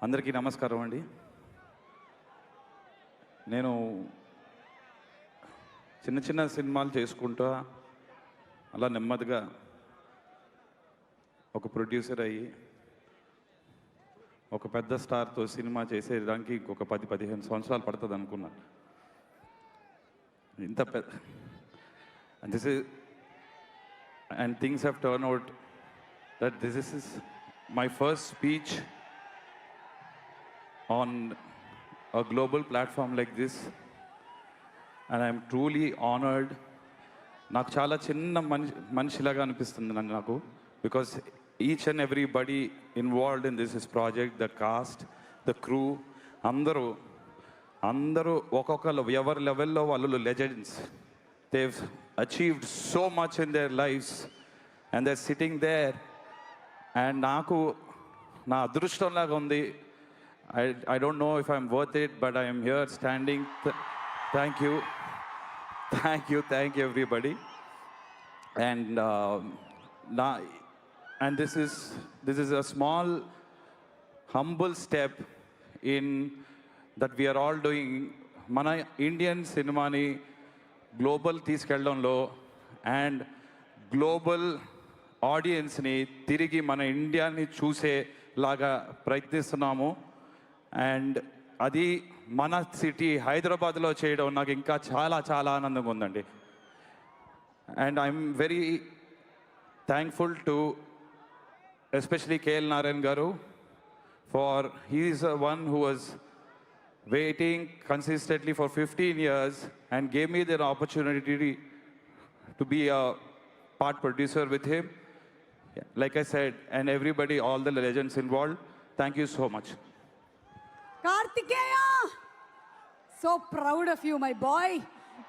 అందరికీ నమస్కారం అండి. నేను చిన్న చిన్న సినిమాలు చేసుకుంటా అలా నెమ్మదిగా ఒక ప్రొడ్యూసర్ అయ్యి ఒక పెద్ద స్టార్తో సినిమా చేసేదానికి ఇంకొక 10-15 సంవత్సరాలు పడుతుంది అనుకున్నాను. ఇంత పెద్ద and things have turned out that this is my first speech on a global platform like this, and I'm truly honored. నాకు చాలా చిన్న మనిషిలాగా అనిపిస్తుంది నాకు, because each and everybody involved in this project, the cost, the crew, అందరూ ఒక్కొక్కరు ఎవరి లెవెల్లో వాళ్ళు legends. they've achieved so much in their lives and they're sitting there, and నాకు నా అదృష్టంలాగా ఉంది. I don't know if I'm worth it, but I am here standing. Thank you everybody. And this is a small humble step in that we are all doing. మన Indian సినిమాని global తీసుకెళ్ళడంలో and global ఆడియన్స్ని తిరిగి మన ఇండియాని చూసేలాగా ప్రయత్నిస్తున్నాము. And అది మన city హైదరాబాద్లో చేయడం నాకు ఇంకా చాలా చాలా ఆనందంగా ఉందండి. And I'm very thankful to especially KL Narayan గారు, for he is one who was waiting consistently for 15 years and gave me the opportunity to be a part producer with him. Like I said, and everybody, all the legends involved, thank you so much. Kartikeya, so proud of you, my boy.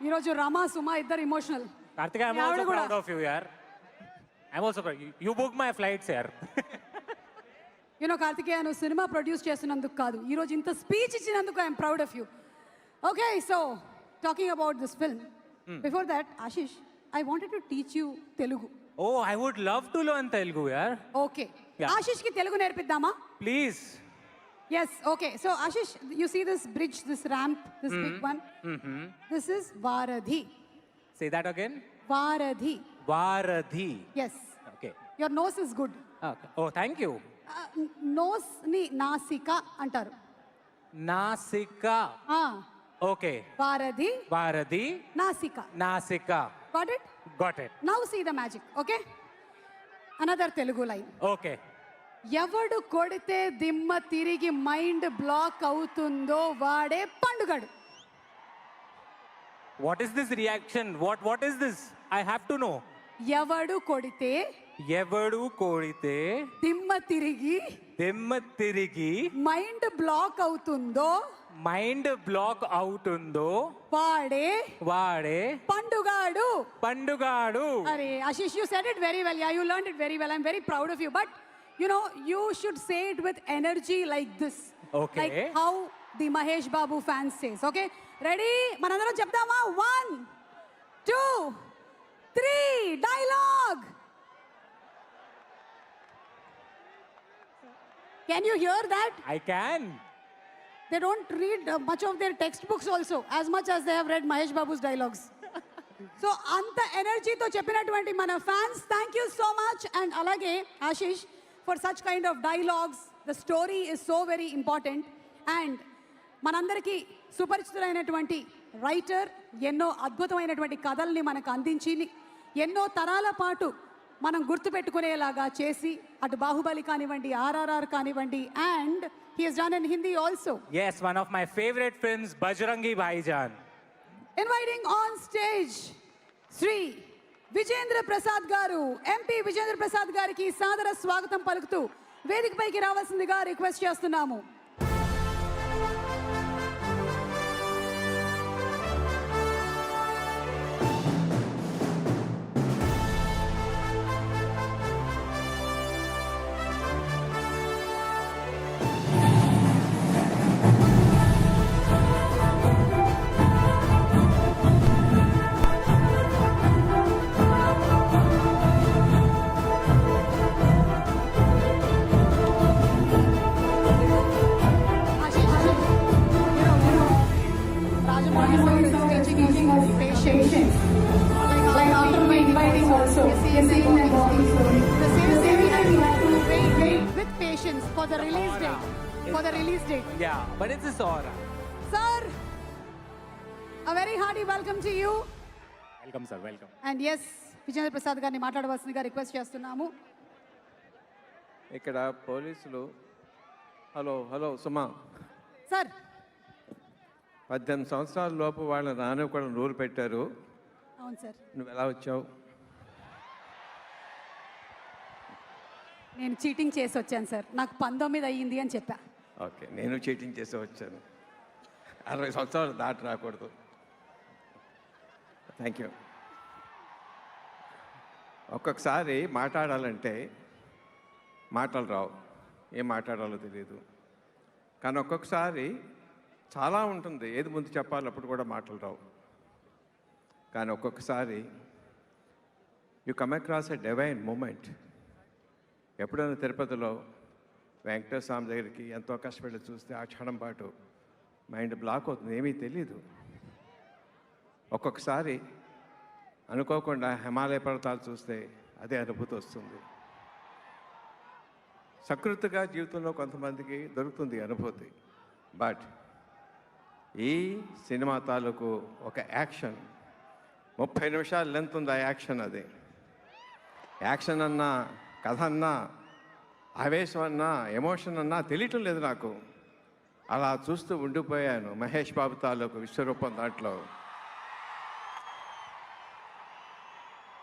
You know, Rama, Suma, idhar emotional. Kartikeya, I'm also proud of you, yaar. I'm also proud. You booked my flights, yaar. Karthikeya, నువ్వు cinema produce చేసినందుకు కాదు, ఈరోజు ఇంత speech ఇచ్చినందుకు I'm proud of you. Okay, so talking about this film, before that Ashish, I wanted to teach you Telugu. Oh, I would love to learn Telugu యార్. Okay, Ashish కి తెలుగు నేర్పిద్దామా? Please. Yes, okay. So Ashish, you see this bridge, this ramp, this big one? This is Varadhi. Say that again. Varadhi. Varadhi. Yes. Okay. Your nose is good. Okay. Oh, thank you. Nose ni Nasika antaru. Nasika. Okay. Varadhi. Varadhi. Nasika. Nasika. Got it? Got it. Now see the magic, okay? Another Telugu line. Okay. ఎవడు కొడితే దిమ్మ తిరిగి mind block అవుతుందో వాడే పండుగడు. What is this reaction? What is this? I have to know. ఎవడు కొడితే దిమ్మ తిరిగి మైండ్ బ్లాక్ అవుతుందో వాడే పండుగాడు. అరే Ashish, you said it very well. Yeah, you learned it very well. I'm very proud of you. But you know, you should say it with energy like this. Okay. Like how the Mahesh Babu fans says. Okay, ready? Manandaram chepdama. 1, 2, 3, dialogue. Can you hear that? I can. They don't read much of their textbooks also as much as they have read Mahesh Babu's dialogues. So anta energy to cheppinatuvanti mana fans, thank you so much. And alage Ashish, for such kind of dialogues, the story is so very important. And మనందరికీ సుపరిచితులైనటువంటి writer ఎన్నో అద్భుతమైనటువంటి కథల్ని మనకు అందించి ఎన్నో తరాల పాటు మనం గుర్తుపెట్టుకునేలాగా చేసి, అటు బాహుబలి కానివ్వండి, RRR కానివ్వండి, and he has done in Hindi also. Yes, one of my favorite films, Bajrangi Bhaijaan. Inviting on stage Sri Vijendra Prasad గారు, MP విజేంద్ర ప్రసాద్ గారికి సాదర స్వాగతం పలుకుతూ వేదికపైకి రావాల్సిందిగా రిక్వెస్ట్ చేస్తున్నాము. the release aura. date. For the release date. Yeah, but it's this aura. Sir, a very hearty welcome to you. Welcome, sir. Welcome. And yes, Vijendra Prasad గారిని మాట్లాడవలసిందిగా రిక్వెస్ట్ చేస్తున్నాము. ఇక్కడ పోలీసులు హలో సుమా సార్ 18 సంవత్సరాల లోపు వాళ్ళ నాన్న కూడా రూల్ పెట్టారు. అవును సార్, నువ్వు ఎలా వచ్చావు? నేను చీటింగ్ చేసి వచ్చాను సార్. నాకు 19 అయ్యింది అని చెప్పా. ఓకే, నేను చీటింగ్ చేసి వచ్చాను. 60 సంవత్సరాలు దాటి రాకూడదు. Thank you. ఒక్కొక్కసారి మాట్లాడాలంటే మాటలు రావు, ఏం మాట్లాడాలో తెలియదు. కానీ ఒక్కొక్కసారి చాలా ఉంటుంది, ఏది ముందు చెప్పాలి అప్పుడు కూడా మాటలు రావు. కానీ ఒక్కొక్కసారి you come across a divine moment. ఎప్పుడైనా తిరుపతిలో వెంకటేశ్వర స్వామి దగ్గరికి ఎంతో కష్టపడి చూస్తే ఆ క్షణం పాటు మైండ్ బ్లాక్ అవుతుంది, ఏమీ తెలీదు. ఒక్కొక్కసారి అనుకోకుండా హిమాలయ పర్వతాలు చూస్తే అదే అనుభూతి వస్తుంది. సకృతిగా జీవితంలో కొంతమందికి దొరుకుతుంది ఈ అనుభూతి. బట్ ఈ సినిమా తాలూకు ఒక యాక్షన్ 30 నిమిషాలు లెంత్ ఉంది. ఆ యాక్షన్, అది యాక్షన్ అన్నా కథ అన్నా ఆవేశం అన్నా ఎమోషన్ అన్నా తెలియటం లేదు నాకు. అలా చూస్తూ ఉండిపోయాను. మహేష్ బాబు తాలూకు విశ్వరూపం దాంట్లో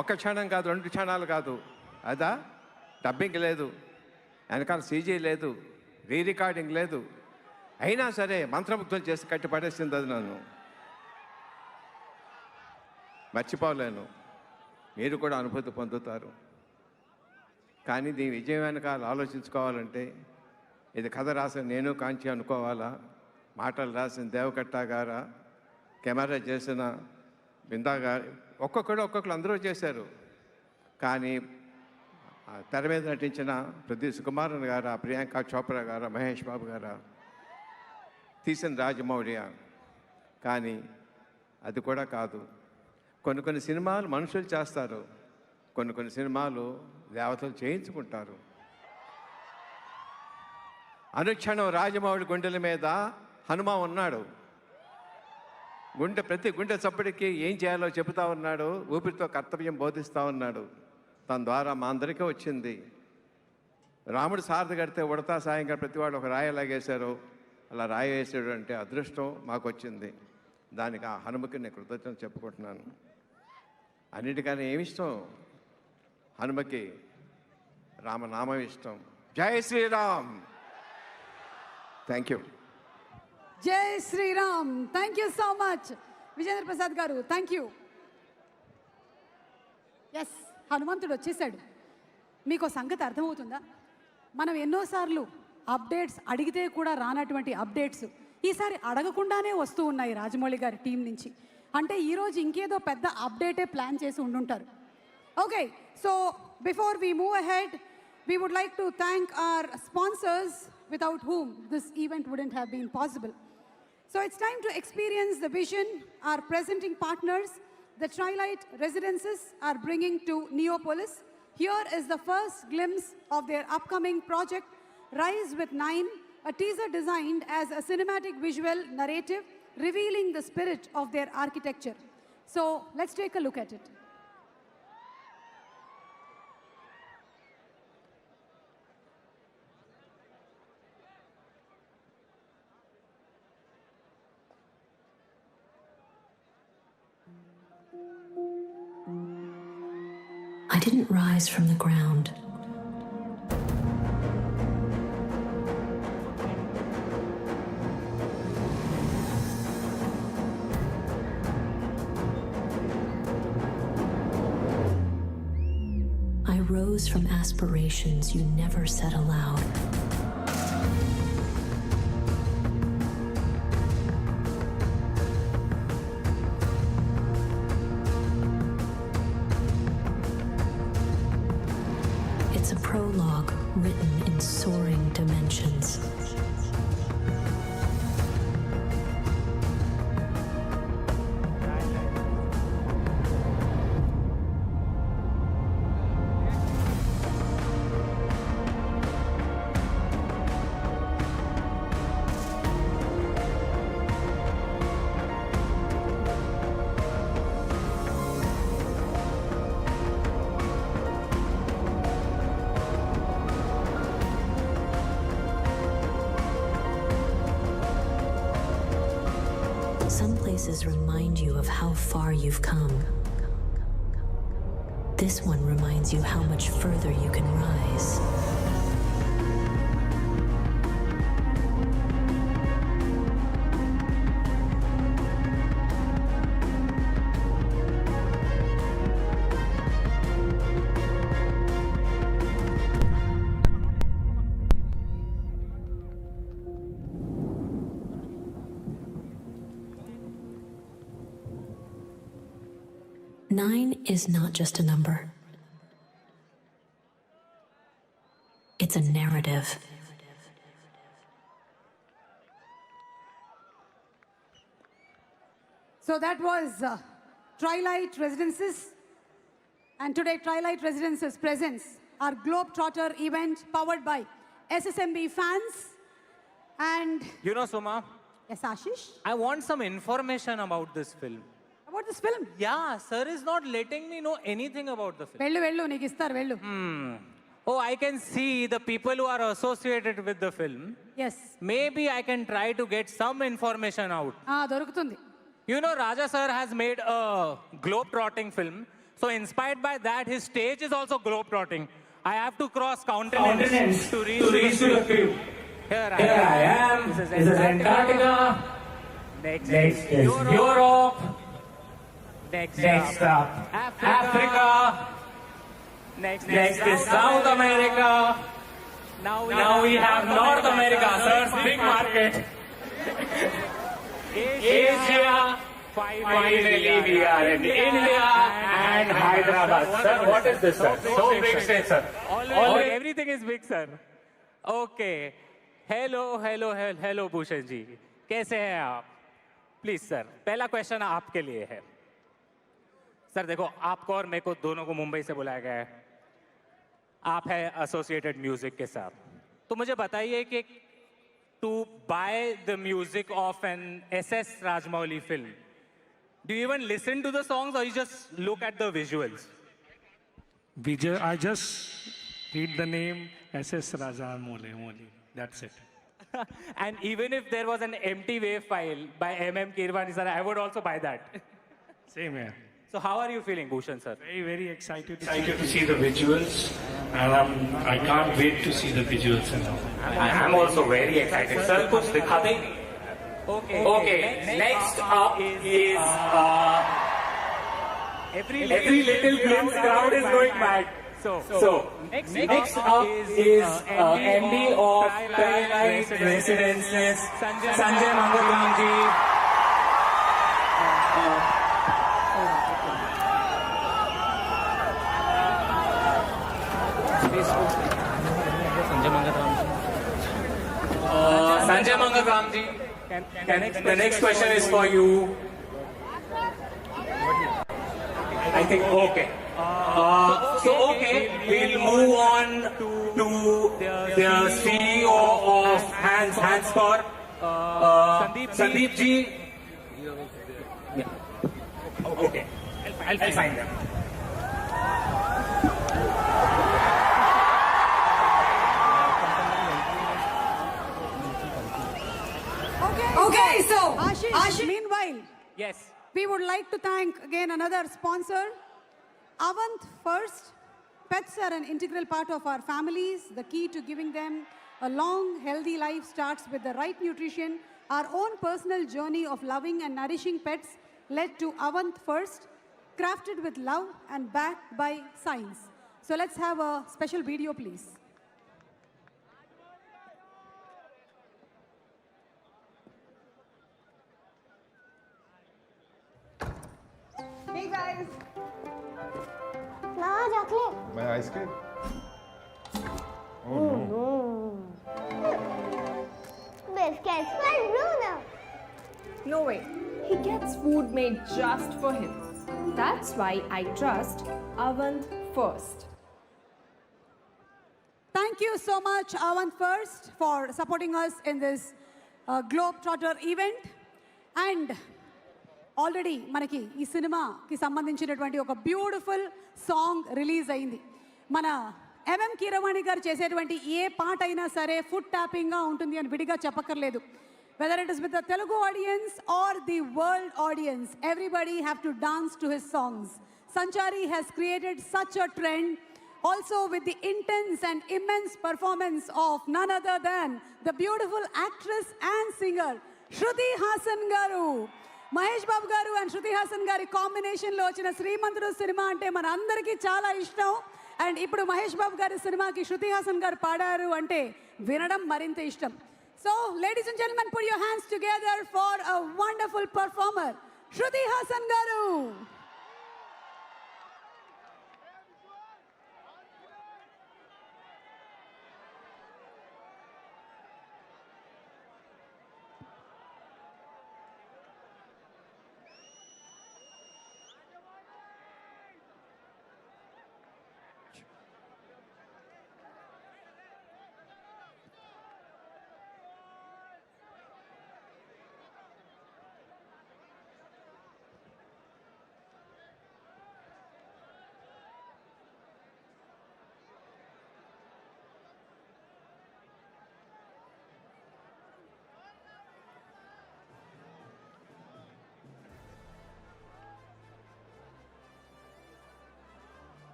ఒక క్షణం కాదు, 2 క్షణాలు కాదు. అదా డబ్బింగ్ లేదు, వెనకాల సీజీ లేదు, రీ రికార్డింగ్ లేదు. అయినా సరే మంత్రముగ్ధం చేసి కట్టి పడేసింది అది. నన్ను మర్చిపోలేను. మీరు కూడా అనుభూతి పొందుతారు. కానీ దీని విజయం వెనకాల ఆలోచించుకోవాలంటే ఇది కథ రాసిన నేను కాంచి అనుకోవాలా, మాటలు రాసిన దేవకట్ట గారా, కెమెరా చేసిన బిందా గారు, ఒక్కొక్కరు అందరూ చేశారు. కానీ తెర మీద నటించిన ప్రదీప్ సుకుమారన్ గారా, ప్రియాంక చోప్రా గారా, మహేష్ బాబు గారా, తీసిన రాజమౌళి. కానీ అది కూడా కాదు. కొన్ని సినిమాలు మనుషులు చేస్తారు, కొన్ని సినిమాలు దేవతలు చేయించుకుంటారు. అనుక్షణం రాజమౌళి గుండెల మీద హనుమ ఉన్నాడు. ప్రతి గుండె చప్పటికి ఏం చేయాలో చెబుతా ఉన్నాడు, ఊపిరితో కర్తవ్యం బోధిస్తూ ఉన్నాడు. తన ద్వారా మా అందరికీ వచ్చింది. రాముడు సారథి కడితే ఉడతా సాయంగా ప్రతి వాడు ఒక రాయి లాగేశారు, అలా రాయి వేసాడు అంటే అదృష్టం మాకు వచ్చింది. దానికి ఆ హనుమకి నేను కృతజ్ఞత చెప్పుకుంటున్నాను. అన్నిటికన్నా ఏమిష్టం హనుమకి? రామనామం ఇష్టం. జై శ్రీరామ్. Thank you. జై Shriram. Thank you so much Vijendra Prasad garu. Thank you. Yes, హనుమంతుడు వచ్చేసాడు. మీకు సంగతి అర్థమవుతుందా? మనం ఎన్నోసార్లు అప్డేట్స్ అడిగితే కూడా రానటువంటి అప్డేట్స్ ఈసారి అడగకుండానే వస్తూ ఉన్నాయి రాజమౌళి గారి టీం నుంచి. అంటే ఈరోజు ఇంకేదో పెద్ద అప్డేటే ప్లాన్ చేసి ఉండుంటారు. Okay, so before we move ahead, we would like to thank our sponsors without whom this event wouldn't have been possible. So it's time to experience the vision our presenting partners, the Trilight Residences, are bringing to Neopolis. Here is the first glimpse of their upcoming project, Rise with 9, a teaser designed as a cinematic visual narrative revealing the spirit of their architecture. So let's take a look at it. I didn't rise from the ground. I rose from aspirations you never said aloud. It's a prologue written in soaring dimensions. Some places remind you of how far you've come. This one reminds you how much further you can rise. Nine is not just a number. It's a narrative. So that was Twilight Residences. And today, Twilight Residences presents our Globetrotter event powered by SSMB fans. And You know, Suma, yes, Ashish, I want some information about this film. about this film. Yeah, sir is not letting me know anything about the film. వెళ్ళు వెళ్ళు నీకు ఇస్తారు వెళ్ళు. Oh, I can see the people who are associated with the film. Yes Maybe I can try to get some information out. దొరుకుతుంది. You know, Raja sir has made a globe-trotting film. So inspired by that, his stage is also globe-trotting. I have to cross continents to reach the film. Here I am. This is Antarctica. Next is Europe. Next up, Africa. Next is South America. Now we have North America, sir's big market. Asia. Finally, we are in India and Hyderabad. Sir, what is this, sir? So big state, sir. Everything is big, sir. Okay. Hello, Bhushan ji. कैसे हैं आप? Please, sir. पहला question आपके लिए है. Sir देखो, आपको और मेरे को दोनों को मुंबई से बुलाया गया है. आप है एसोसिएटेड म्यूजिक के साथ. तो मुझे बताइए कि to buy the music of an SS Rajmouli film, do you even listen to the songs or you just look at the visuals? I just read the name SS Rajamouli. That's it. And even if there was an empty wave file by M.M. Kirwani sir, I would also buy that. Same here. So how are you feeling, Bhushan sir? Very, very excited to see the visuals. And I can't wait to see the visuals. I'm also very excited. Sir, kuch dikha देंगे? Okay. Next up is every little glimpse crowd is going mad. So next up is MD of Twilight Residences, Sanjay Mangalam ji. Sanjay Mangalam ji, the next question is for you. I think, okay. We'll move on to the CEO of Hansport, Sandeep ji. Yeah. Okay, I'll find them. Okay, so Ashish, meanwhile, Yes. we would like to thank again another sponsor, Avant First. Pets are an integral part of our families. The key to giving them a long, healthy life starts with the right nutrition. Our own personal journey of loving and nourishing pets led to Avant First, crafted with love and backed by science. So let's have a special video, please. Hey guys, Flower chocolate. My ice cream? Biscuits for Bruno. no way. He gets food made just for him. That's why I trust Avant First. Thank you so much, Avant First, for supporting us in this Globetrotter event. And already మనకి ఈ సినిమాకి సంబంధించినటువంటి ఒక beautiful song release అయింది. మన MM Keeravani గారు చేసేటువంటి ఏ పాట అయినా సరే ఫుడ్ ట్యాపింగ్గా ఉంటుంది అని విడిగా చెప్పక్కర్లేదు. Whether it is with the Telugu audience or the world audience, everybody have to dance to his songs. Sanchari has created such a trend, also with the intense and immense performance of none other than the beautiful actress and singer, Shruti Hassan Garu. Mahesh Babu గారు and Shruti Haasan గారి కాంబినేషన్లో వచ్చిన శ్రీమంతుడు cinema అంటే మన అందరికీ చాలా ఇష్టం. And ఇప్పుడు మహేష్ బాబు గారి సినిమాకి శృతి హాసన్ గారు పాడారు అంటే వినడం మరింత ఇష్టం. So ladies and gentlemen, put your hands together for a wonderful performer Shruti Haasan garu.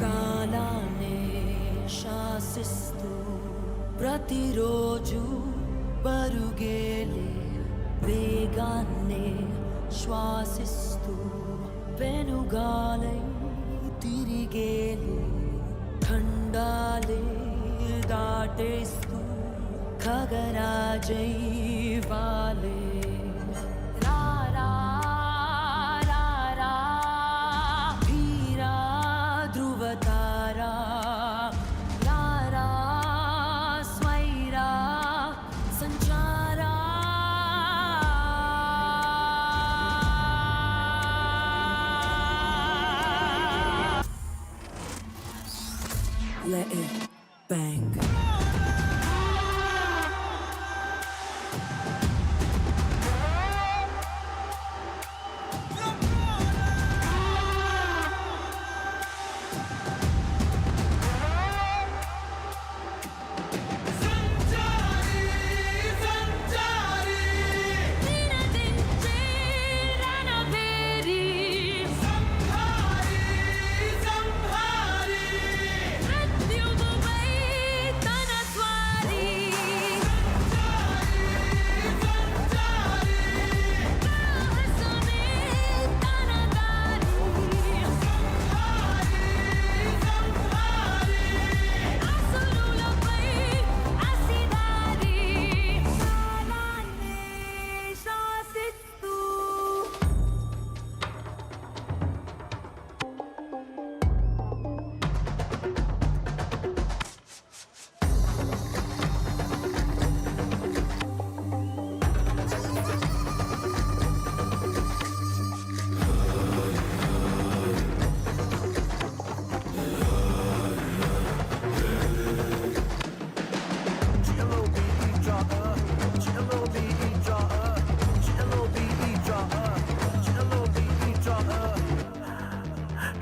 కాలాన్నే శాసిస్తూ ప్రతిరోజు పరుగేలే వేగాన్నే శ్వాసిస్తూ వెనుగాలై తిరిగేలే ఖండాలే దాటేస్తూ ఖగరాజై వాలే Let it bang.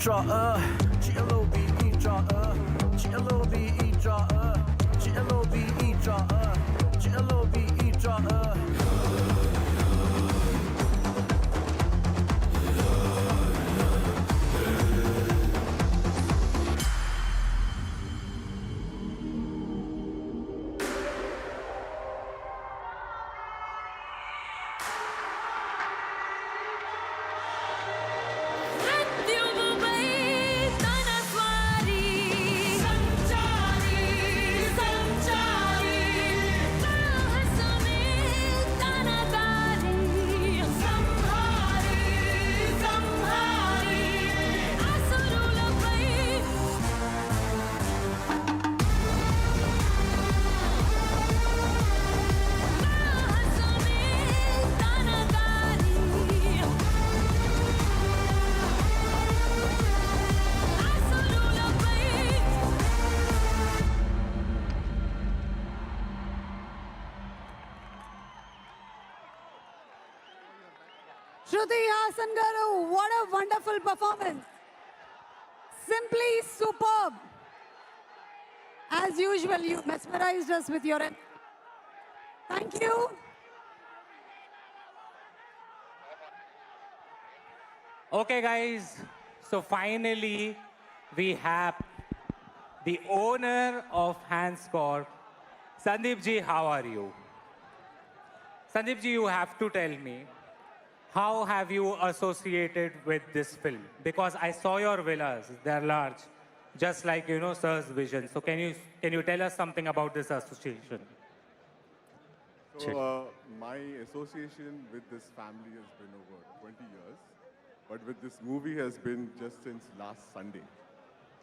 Draw G-L-O-V-E, draw G-L-O-V-E, draw G-L-O-V-E, draw G-L-O-V-E, draw Let you away. Shruti Hassan garu, what a wonderful performance. Simply superb. As usual, you mesmerized us with your... Thank you. Okay, guys. So finally, we have the owner of Hans Corp, Sandeep ji. How are you? Sandeep ji, you have to tell me, how have you associated with this film? Because I saw your villas; they're large, just like Sir's vision. So can you tell us something about this association? So my association with this family has been over 20 years, but with this movie has been just since last Sunday.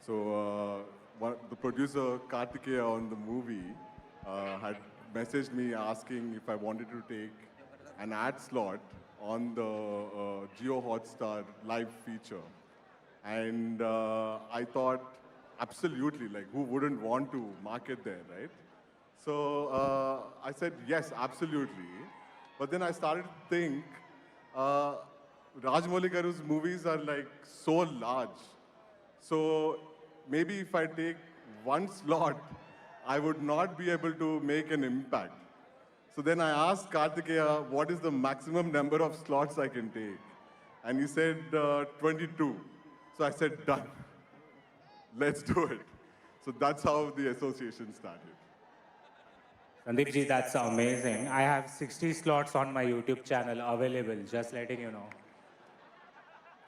So the producer Kartikeya on the movie had messaged me asking if I wanted to take an ad slot on the Jio Hotstar live feature. And I thought, absolutely, like who wouldn't want to market there, right? So I said, yes, absolutely. But then I started to think, Rajamouli Garu's movies are like so large. So maybe if I take one slot, I would not be able to make an impact. So then I asked Kartikeya, what is the maximum number of slots I can take? And he said 22. So I said, done. Let's do it. So that's how the association started. Sandeep ji, that's amazing. I have 60 slots on my YouTube channel available, just letting you know.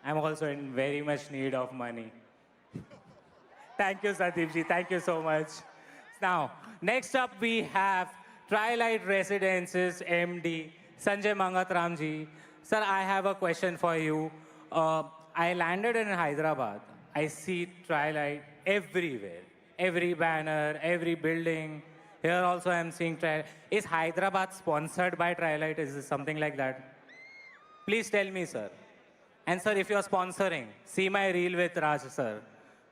I'm also in very much need of money. Thank you, Sandeep ji. Thank you so much. Now, next up we have Twilight Residences MD, Sanjay Mangatram ji. Sir, I have a question for you. I landed in Hyderabad. I see Twilight everywhere. Every banner, every building. Here also I'm seeing Twilight. Is Hyderabad sponsored by Twilight? Is it something like that? Please tell me, sir. And sir, if you're sponsoring, see my reel with Raj, sir.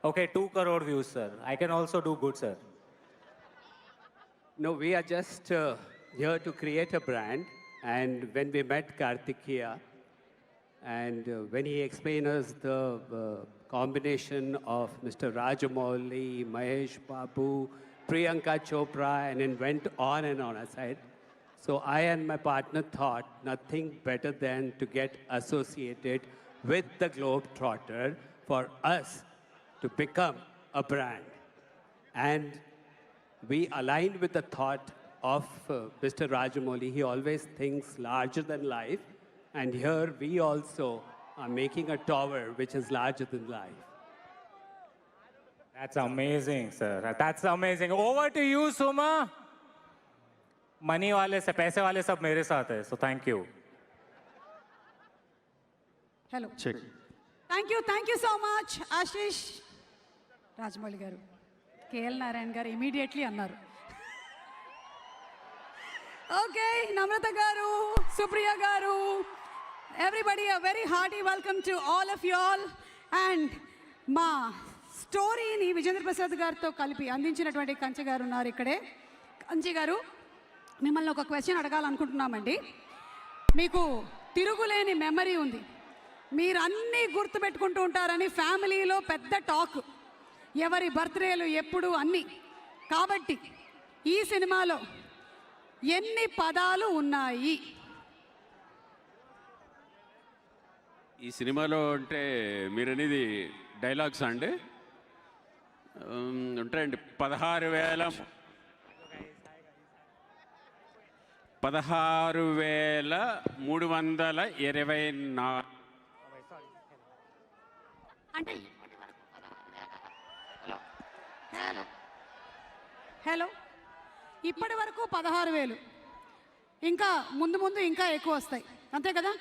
Okay, 2 crore views, sir. I can also do good, sir. No, we are just here to create a brand. And when we met Kartikeya, and when he explained us the combination of Mr. Rajamouli, Mahesh Babu, Priyanka Chopra, and then went on and on. I said, so I and my partner thought nothing better than to get associated with the Globetrotter for us to become a brand. And we aligned with the thought of Mr. Rajamouli. He always thinks larger than life. And here we also are making a tower which is larger than life. That's amazing, sir. That's amazing. Over to you, Suma. Money wale se, paise wale sab mere saath hai. So thank you. Hello. Check. Thank you so much, Ashish. Rajamouli garu. KL Narayan garu immediately annaru. Okay, Namrata garu, Supriya garu. Everybody, a very hearty welcome to all of you all. And ma స్టోరీని విజేంద్ర ప్రసాద్ గారితో కలిపి అందించినటువంటి కంచి గారు ఉన్నారు ఇక్కడే. కంచి గారు, మిమ్మల్ని ఒక క్వశ్చన్ అడగాలనుకుంటున్నామండి. మీకు తిరుగులేని మెమరీ ఉంది, మీరు అన్నీ గుర్తుపెట్టుకుంటూ ఉంటారని ఫ్యామిలీలో పెద్ద టాక్, ఎవరి బర్త్డేలు ఎప్పుడు అన్నీ. కాబట్టి ఈ సినిమాలో ఎన్ని పదాలు ఉన్నాయి? ఈ సినిమాలో అంటే మీరు అనేది డైలాగ్స్ అండి ఉంటాయండి. 16,324 అంటే హలో, ఇప్పటి వరకు 16,000, ఇంకా ముందు ముందు ఇంకా ఎక్కువ వస్తాయి, అంతే కదా?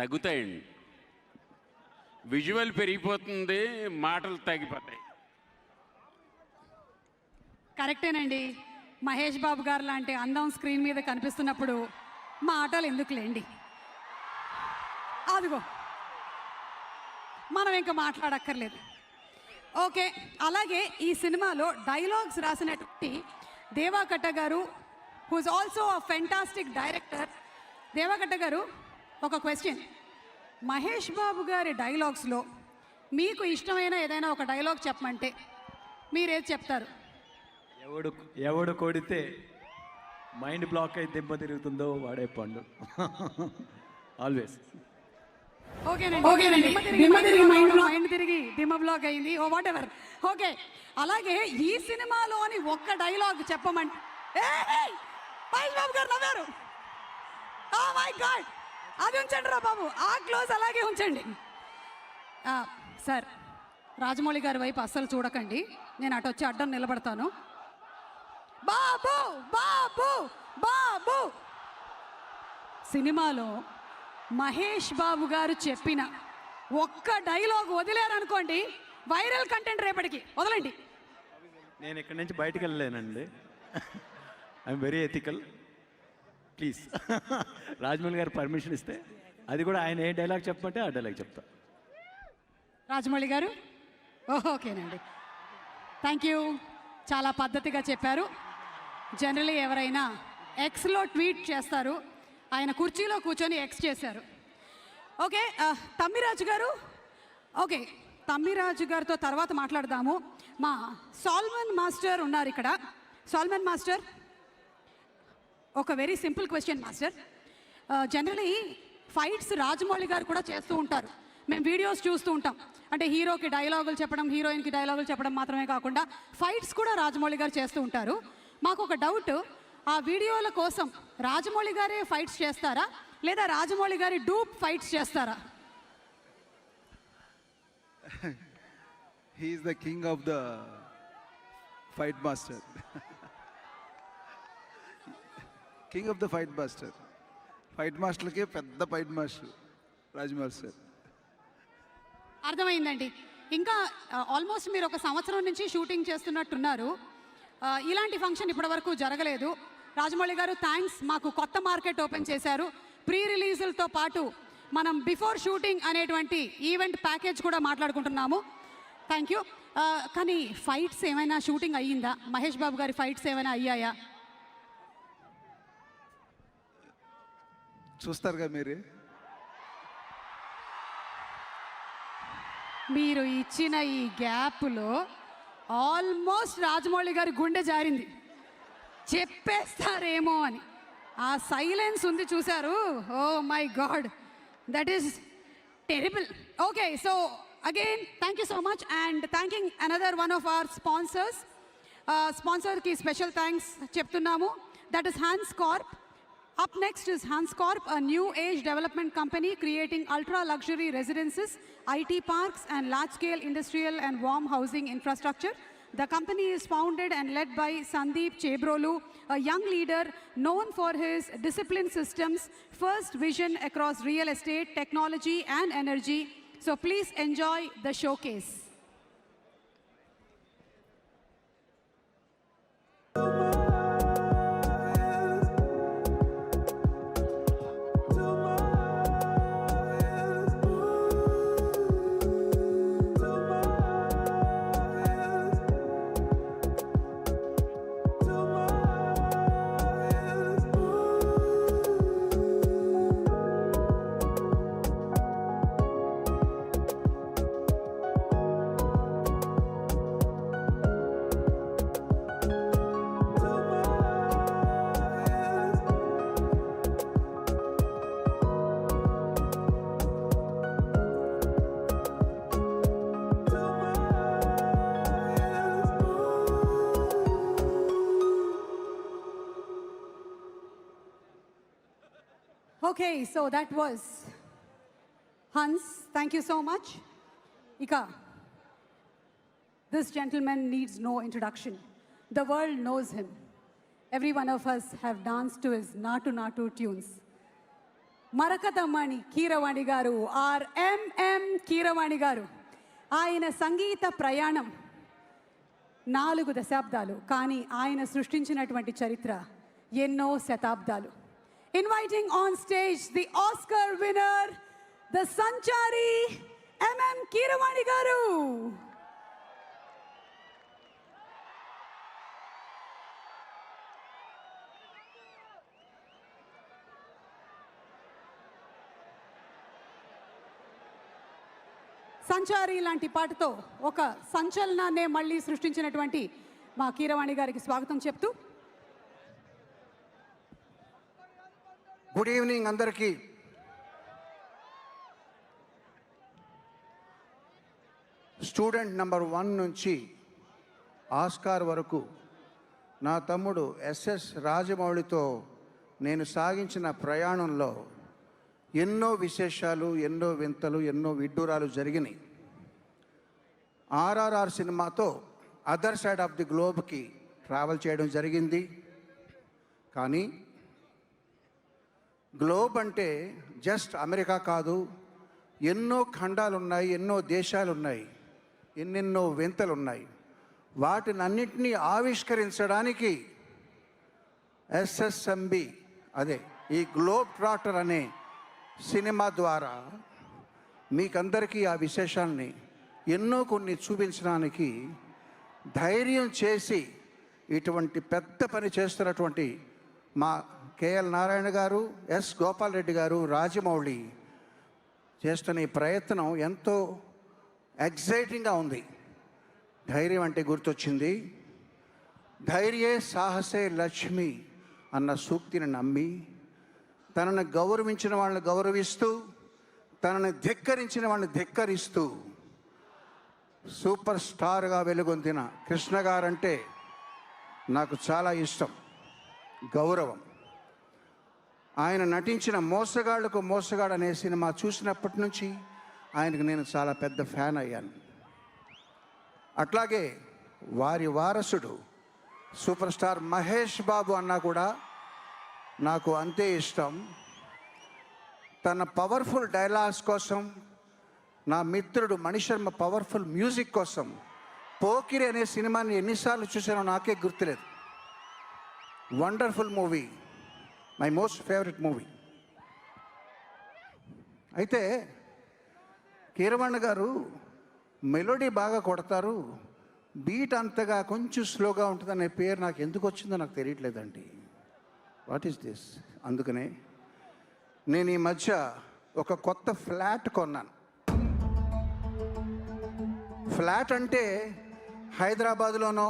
తగ్గుతాయండి. విజువల్ పెరిగిపోతుంది, మాటలు తగ్గిపోతాయి. కరెక్టేనండి. మహేష్ బాబు గారు లాంటి అందం స్క్రీన్ మీద కనిపిస్తున్నప్పుడు మాటలు ఎందుకులేండి, అదిగో మనం ఇంకా మాట్లాడక్కర్లేదు. ఓకే, అలాగే ఈ సినిమాలో డైలాగ్స్ రాసినటువంటి దేవాకట్ట గారు, whose also a fantastic director. Deva Katta గారు, ఒక క్వశ్చన్, మహేష్ బాబు గారి డైలాగ్స్లో మీకు ఇష్టమైన ఏదైనా ఒక డైలాగ్ చెప్పమంటే మీరేది చెప్తారు? ఎవడు కొడితే మైండ్ బ్లాక్ అయి దెబ్బ తిరుగుతుందో వాడే పండు. ఆల్వేస్. ఓకేనండి. మైండ్ తిరిగి దిమ్మ బ్లాక్ అయింది. ఓ వాట్ ఎవర్. ఓకే, అలాగే ఈ సినిమాలోని ఒక్క డైలాగ్ చెప్పమంటే మహేష్ బాబు గారు నవ్వారు. ఓ మై గాడ్, అది ఉంచండి రా బాబు, ఆ క్లోజ్ అలాగే ఉంచండి. సార్, రాజమౌళి గారి వైపు అస్సలు చూడకండి, నేను అటు వచ్చి అడ్డం నిలబడతాను. బాబు బాబు బాబు, సినిమాలో మహేష్ బాబు గారు చెప్పిన ఒక్క డైలాగ్ వదిలేరనుకోండి, వైరల్ కంటెంట్ రేపటికి. వదలండి. నేను ఇక్కడి నుంచి బయటకు వెళ్ళలేనండి. I'm very ethical. Please Rajamouli garu permission ఇస్తే అది కూడా ఆయన ఏ డైలాగ్ చెప్పమంటే ఆ డైలాగ్ చెప్తా. రాజమౌళి గారు ఓకేనండి, థ్యాంక్ యూ. చాలా పద్ధతిగా చెప్పారు. జనరలీ ఎవరైనా ఎక్స్లో ట్వీట్ చేస్తారు, ఆయన కుర్చీలో కూర్చొని ఎక్స్ చేశారు. ఓకే, తమ్మిరాజు గారు. ఓకే, తమ్మిరాజు గారితో తర్వాత మాట్లాడదాము. మా సాల్మన్ మాస్టర్ ఉన్నారు ఇక్కడ. సాల్మన్ మాస్టర్, ఒక very simple question master. Generally fights Rajamouli గారు కూడా చేస్తూ ఉంటారు, మేము వీడియోస్ చూస్తూ ఉంటాం. అంటే హీరోకి డైలాగులు చెప్పడం, హీరోయిన్కి డైలాగులు చెప్పడం మాత్రమే కాకుండా ఫైట్స్ కూడా రాజమౌళి గారు చేస్తూ ఉంటారు. మాకు ఒక డౌట్, ఆ వీడియోల కోసం రాజమౌళి గారే ఫైట్స్ చేస్తారా లేదా రాజమౌళి గారి డూప్ ఫైట్స్ చేస్తారా? He is the king of the fight master. King of the fight master. Fight master ke pedda fight master Rajmouಳಿ sir. అర్థమైందండి. ఇంకా ఆల్మోస్ట్ మీరు ఒక సంవత్సరం నుంచి షూటింగ్ చేస్తున్నట్టున్నారు. ఇలాంటి ఫంక్షన్ ఇప్పటివరకు జరగలేదు. రాజమౌళి గారు థ్యాంక్స్, మాకు కొత్త మార్కెట్ ఓపెన్ చేశారు. ప్రీ రిలీజులతో పాటు మనం బిఫోర్ షూటింగ్ అనేటువంటి ఈవెంట్ ప్యాకేజ్ కూడా మాట్లాడుకుంటున్నాము. Thank you. కానీ ఫైట్స్ ఏమైనా షూటింగ్ అయ్యిందా? మహేష్ బాబు గారి ఫైట్స్ ఏమైనా అయ్యాయా? చూస్తారుగా మీరు. మీరు ఇచ్చిన ఈ గ్యాప్లో ఆల్మోస్ట్ రాజమౌళి గారి గుండె జారింది, చెప్పేస్తారేమో అని. ఆ సైలెన్స్ ఉంది చూశారు. Oh my god, that is terrible. Okay, so again thank you so much and thanking another one of our sponsors. స్పాన్సర్కి స్పెషల్ థ్యాంక్స్ చెప్తున్నాము. That is Hans Corp. Up next is Hans Corp, a new age development company creating ultra luxury residences, IT parks and large scale industrial and warm housing infrastructure. The company is founded and led by Sandeep Chebrolu, a young leader known for his disciplined systems, first vision across real estate, technology and energy. So please enjoy the showcase. Okay, so that was Hans. Thank you so much. Ika, this gentleman needs no introduction. The world knows him. Every one of us have danced to his Natu Natu tunes. Marakatamani Keeravani Garu, or M.M. Keeravani Garu. ఆయన సంగీత ప్రయాణం 4 దశాబ్దాలు, కానీ ఆయన సృష్టించినటువంటి చరిత్ర ఎన్నో శతాబ్దాలు. Inviting on stage the Oscar winner, the Sanchari, M.M. Keeravani Garu. సంచారి లాంటి పాటతో ఒక సంచలనాన్నే మళ్ళీ సృష్టించినటువంటి మా కీరవాణి గారికి స్వాగతం చెప్తూ, గుడ్ ఈవినింగ్ అందరికీ. స్టూడెంట్ నెంబర్ 1 నుంచి ఆస్కార్ వరకు నా తమ్ముడు ఎస్ఎస్ రాజమౌళితో నేను సాగించిన ప్రయాణంలో ఎన్నో విశేషాలు, ఎన్నో వింతలు, ఎన్నో విడ్డూరాలు జరిగినాయి. ఆర్ఆర్ఆర్ సినిమాతో అదర్ సైడ్ ఆఫ్ ది గ్లోబ్కి ట్రావెల్ చేయడం జరిగింది. కానీ గ్లోబ్ అంటే జస్ట్ అమెరికా కాదు, ఎన్నో ఖండాలు ఉన్నాయి, ఎన్నో దేశాలు ఉన్నాయి, ఎన్నెన్నో వింతలు ఉన్నాయి. వాటినన్నింటినీ ఆవిష్కరించడానికి ఎస్ఎస్ఎంబి, అదే ఈ గ్లోబ్ ట్రాటర్ అనే సినిమా ద్వారా మీకందరికీ ఆ విశేషాన్ని ఎన్నో కొన్ని చూపించడానికి ధైర్యం చేసి ఇటువంటి పెద్ద పని చేస్తున్నటువంటి మా కేఎల్ నారాయణ గారు, ఎస్ గోపాల్ రెడ్డి గారు, రాజమౌళి చేస్తున్న ఈ ప్రయత్నం ఎంతో ఎగ్జైటింగ్గా ఉంది. ధైర్యం అంటే గుర్తొచ్చింది. ధైర్యే సాహసే లక్ష్మి అన్న సూక్తిని నమ్మి తనను గౌరవించిన వాళ్ళని గౌరవిస్తూ, తనని ధిక్కరించిన వాళ్ళని ధిక్కరిస్తూ సూపర్ స్టార్గా వెలుగొందిన కృష్ణ గారంటే నాకు చాలా ఇష్టం, గౌరవం. ఆయన నటించిన మోసగాళ్లకు మోసగాడు అనే సినిమా చూసినప్పటి నుంచి ఆయనకు నేను చాలా పెద్ద ఫ్యాన్ అయ్యాను. అట్లాగే వారి వారసుడు సూపర్ స్టార్ మహేష్ బాబు అన్నా కూడా నాకు అంతే ఇష్టం. తన పవర్ఫుల్ డైలాగ్స్ కోసం, నా మిత్రుడు మణిశర్మ పవర్ఫుల్ మ్యూజిక్ కోసం పోకిరి అనే సినిమాని ఎన్నిసార్లు చూసానో నాకే గుర్తులేదు. Wonderful movie, my most favourite movie. అయితే కీరవాణి గారు మెలోడీ బాగా కొడతారు, బీట్ అంతగా కొంచెం స్లోగా ఉంటుందనే పేరు నాకు ఎందుకు వచ్చిందో నాకు తెలియట్లేదండి. What is this? అందుకనే నేను ఈ మధ్య ఒక కొత్త ఫ్లాట్ కొన్నాను. ఫ్లాట్ అంటే హైదరాబాద్లోనో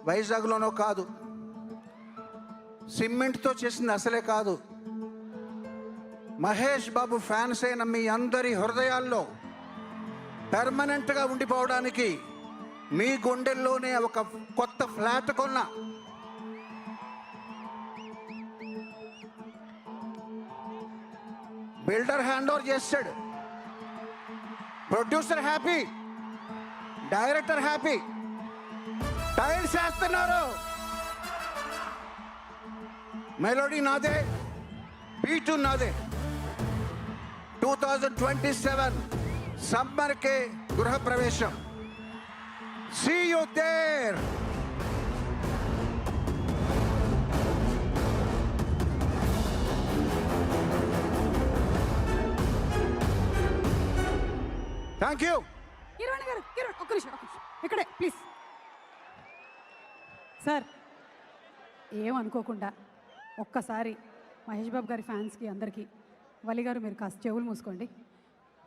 వైజాగ్లోనో కాదు, సిమెంట్తో చేసింది అసలే కాదు. మహేష్ బాబు ఫ్యాన్స్ అయిన మీ అందరి హృదయాల్లో పెర్మనెంట్గా ఉండిపోవడానికి మీ గుండెల్లోనే ఒక కొత్త ఫ్లాట్ కొన్నా. బిల్డర్ హ్యాండ్ ఓవర్ చేస్తాడు, producer happy, director happy, tiles వేస్తున్నారు, మెలోడీ నాదే, బీటు నాదే. 2027 సమ్మర్ కే గృహ ప్రవేశం. See you there. Thank you. Keeravani గారు, ఒక్క నిమిషం ఇక్కడే ప్లీజ్. సార్ ఏమనుకోకుండా ఒక్కసారి మహేష్ బాబు గారి ఫ్యాన్స్కి అందరికీ వలి గారు మీరు కాస్త చెవులు మూసుకోండి.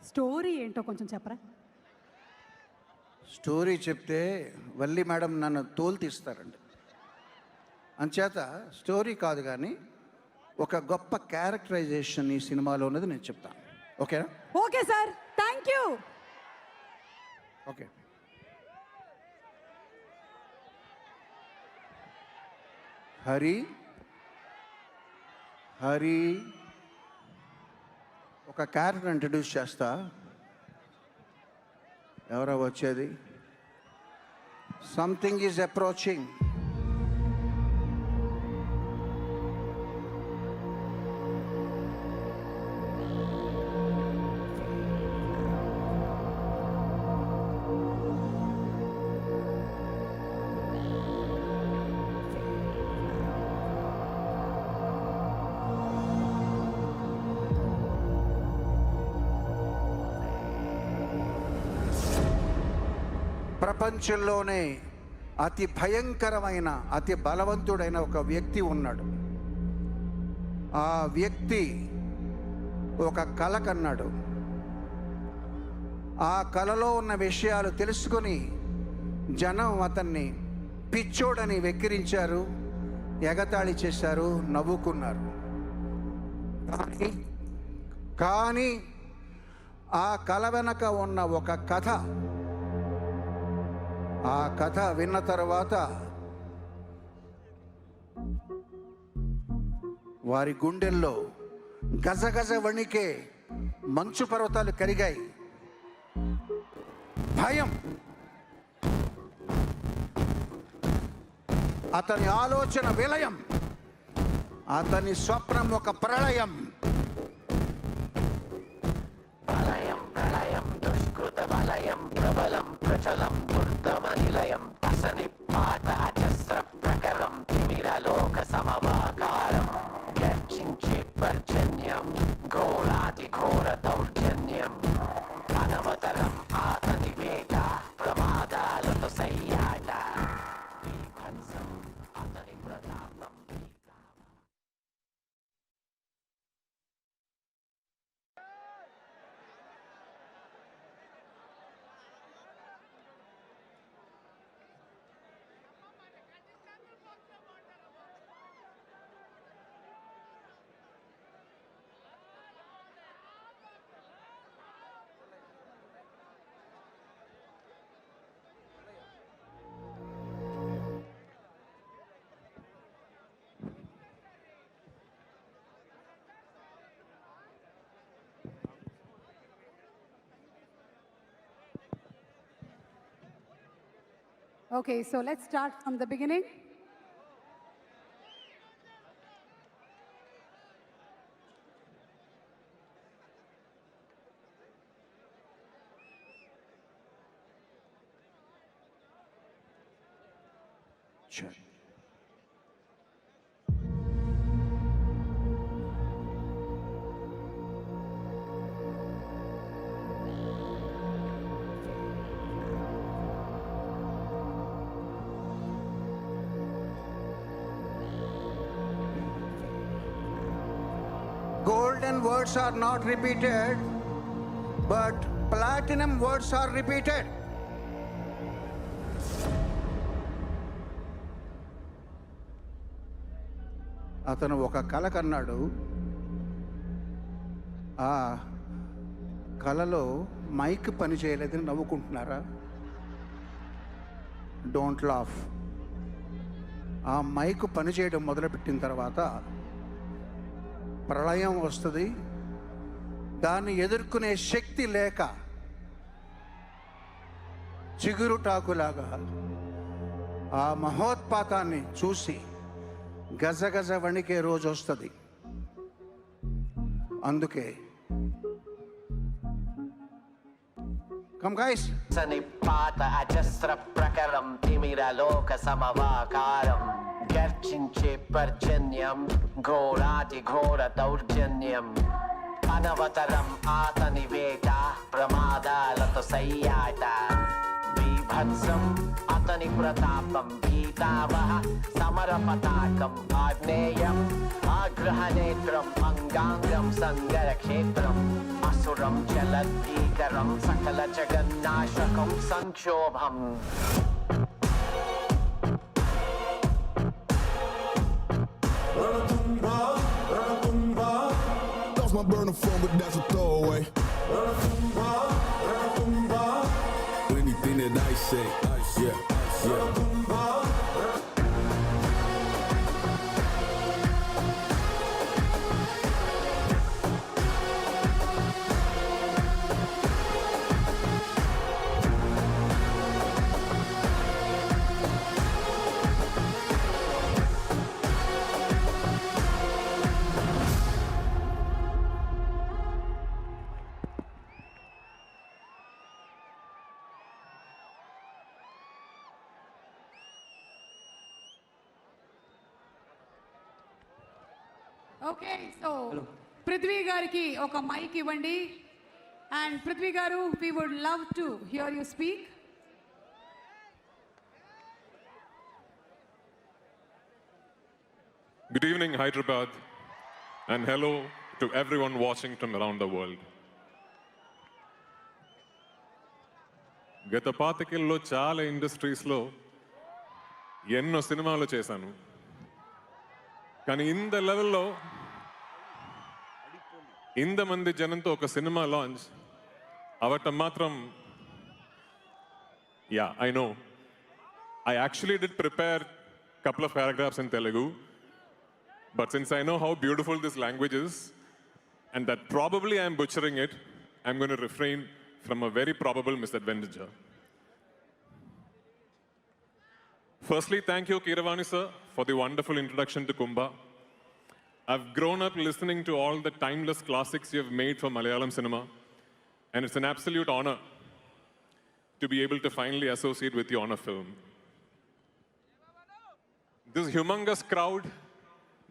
స్టోరీ ఏంటో కొంచెం చెప్పరా? స్టోరీ చెప్తే వల్లి మేడం నన్ను తోలు తీస్తారండి. అంచేత స్టోరీ కాదు కానీ ఒక గొప్ప క్యారెక్టరైజేషన్ ఈ సినిమాలో ఉన్నది నేను చెప్తాను. ఓకేనా? Okay sir, thank you. Okay. Hari Hari ఒక క్యారెక్టర్ ఇంట్రడ్యూస్ చేస్తా. ఎవరో వచ్చేది? Something is approaching. ప్రపంచంలోనే అతి భయంకరమైన, అతి బలవంతుడైన ఒక వ్యక్తి ఉన్నాడు. ఆ వ్యక్తి ఒక కల కన్నాడు. ఆ కలలో ఉన్న విషయాలు తెలుసుకొని జనం అతన్ని పిచ్చోడని వెక్కిరించారు, ఎగతాళి చేశారు, నవ్వుకున్నారు. కానీ ఆ కల వెనక ఉన్న ఒక కథ, ఆ కథ విన్న తర్వాత వారి గుండెల్లో గజగజ వణికే మంచు పర్వతాలు కరిగాయి. భయం, అతని ఆలోచన విలయం, అతని స్వప్నం ఒక ప్రళయం. ప్రళయం ప్రళయం దుష్కృత బలయం ప్రబలం ప్రచలం దుర్దమనిలయం అసని పాత అజస్ర ప్రకరం తిమిరలోక సమవాకారం గర్జించే పర్జన్యం ఘోరాతి ఘోర దౌర్జన్యం అనవతరం ఆతని వేట ప్రమాదాలతో సయ్యాట బీభత్సం అతని ప్రతాపం. Okay, so let's start from the beginning. Sure. Golden words are not repeated, but platinum words are repeated. అతను ఒక కల కన్నాడు. ఆ కలలో మైక్ పని చేయలేదని నవ్వుకుంటున్నారా? Don't laugh. ఆ మైక్ పని చేయడం మొదలుపెట్టిన తర్వాత ప్రళయం వస్తుంది. దాన్ని ఎదుర్కొనే శక్తి లేక చిగురుటాకులాగా ఆ మహోత్పాతాన్ని చూసి గజగజ వణికే రోజు వస్తుంది. అందుకే కమ్ గైస్. సనిపాత అజస్ర ప్రకరం తిమిరలోక సమవాకారం గర్జించే పర్జన్యం ఘోరాతి ఘోర దౌర్జన్యం అనవతరం ఆతని వేట ప్రమాదాలతో సయ్యాట బీభత్సం అతని ప్రతాపం భీతావహ సమర పతాకం ఆగ్నేయం ఆగ్రహనేత్రం అంగాంగం సంగర క్షేత్రం అసురం జలద్భీకరం సకల జగన్నాశకం సంక్షోభం. My burner phone, but that's a throwaway. Anything that I say, yeah, yeah. Okay, so Prithvi gariki oka mic ivandi, and Prithvi garu, we would love to hear you speak. Good evening, Hyderabad, and hello to everyone watching from around the world. గత పాతికేళ్ళలో చాలా ఇండస్ట్రీస్లో ఎన్నో సినిమాలు చేశాను, కానీ ఇంత లెవెల్లో ఇంతమంది జనంతో ఒక సినిమా లాంచ్ అవటం మాత్రం, yeah, I know. I actually did prepare a couple of paragraphs in Telugu, but since I know how beautiful this language is, and that probably I'm butchering it, I'm going to refrain from a very probable misadventure. Firstly, thank you, Keeravani sir, for the wonderful introduction to Kumbha. I've grown up listening to all the timeless classics you have made for Malayalam cinema, and it's an absolute honor to be able to finally associate with you on a film. This humongous crowd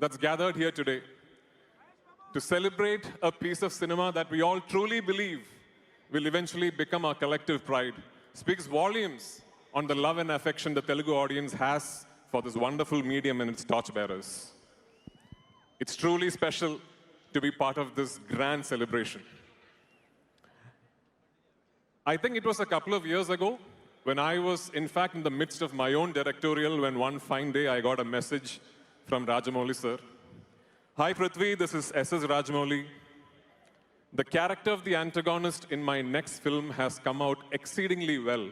that's gathered here today to celebrate a piece of cinema that we all truly believe will eventually become our collective pride speaks volumes on the love and affection the Telugu audience has for this wonderful medium and its torchbearers. It's truly special to be part of this grand celebration. I think it was a couple of years ago when I was, in fact, in the midst of my own directorial, when one fine day I got a message from Rajamouli sir. Hi Prithvi, this is S.S. Rajamouli. The character of the antagonist in my next film has come out exceedingly well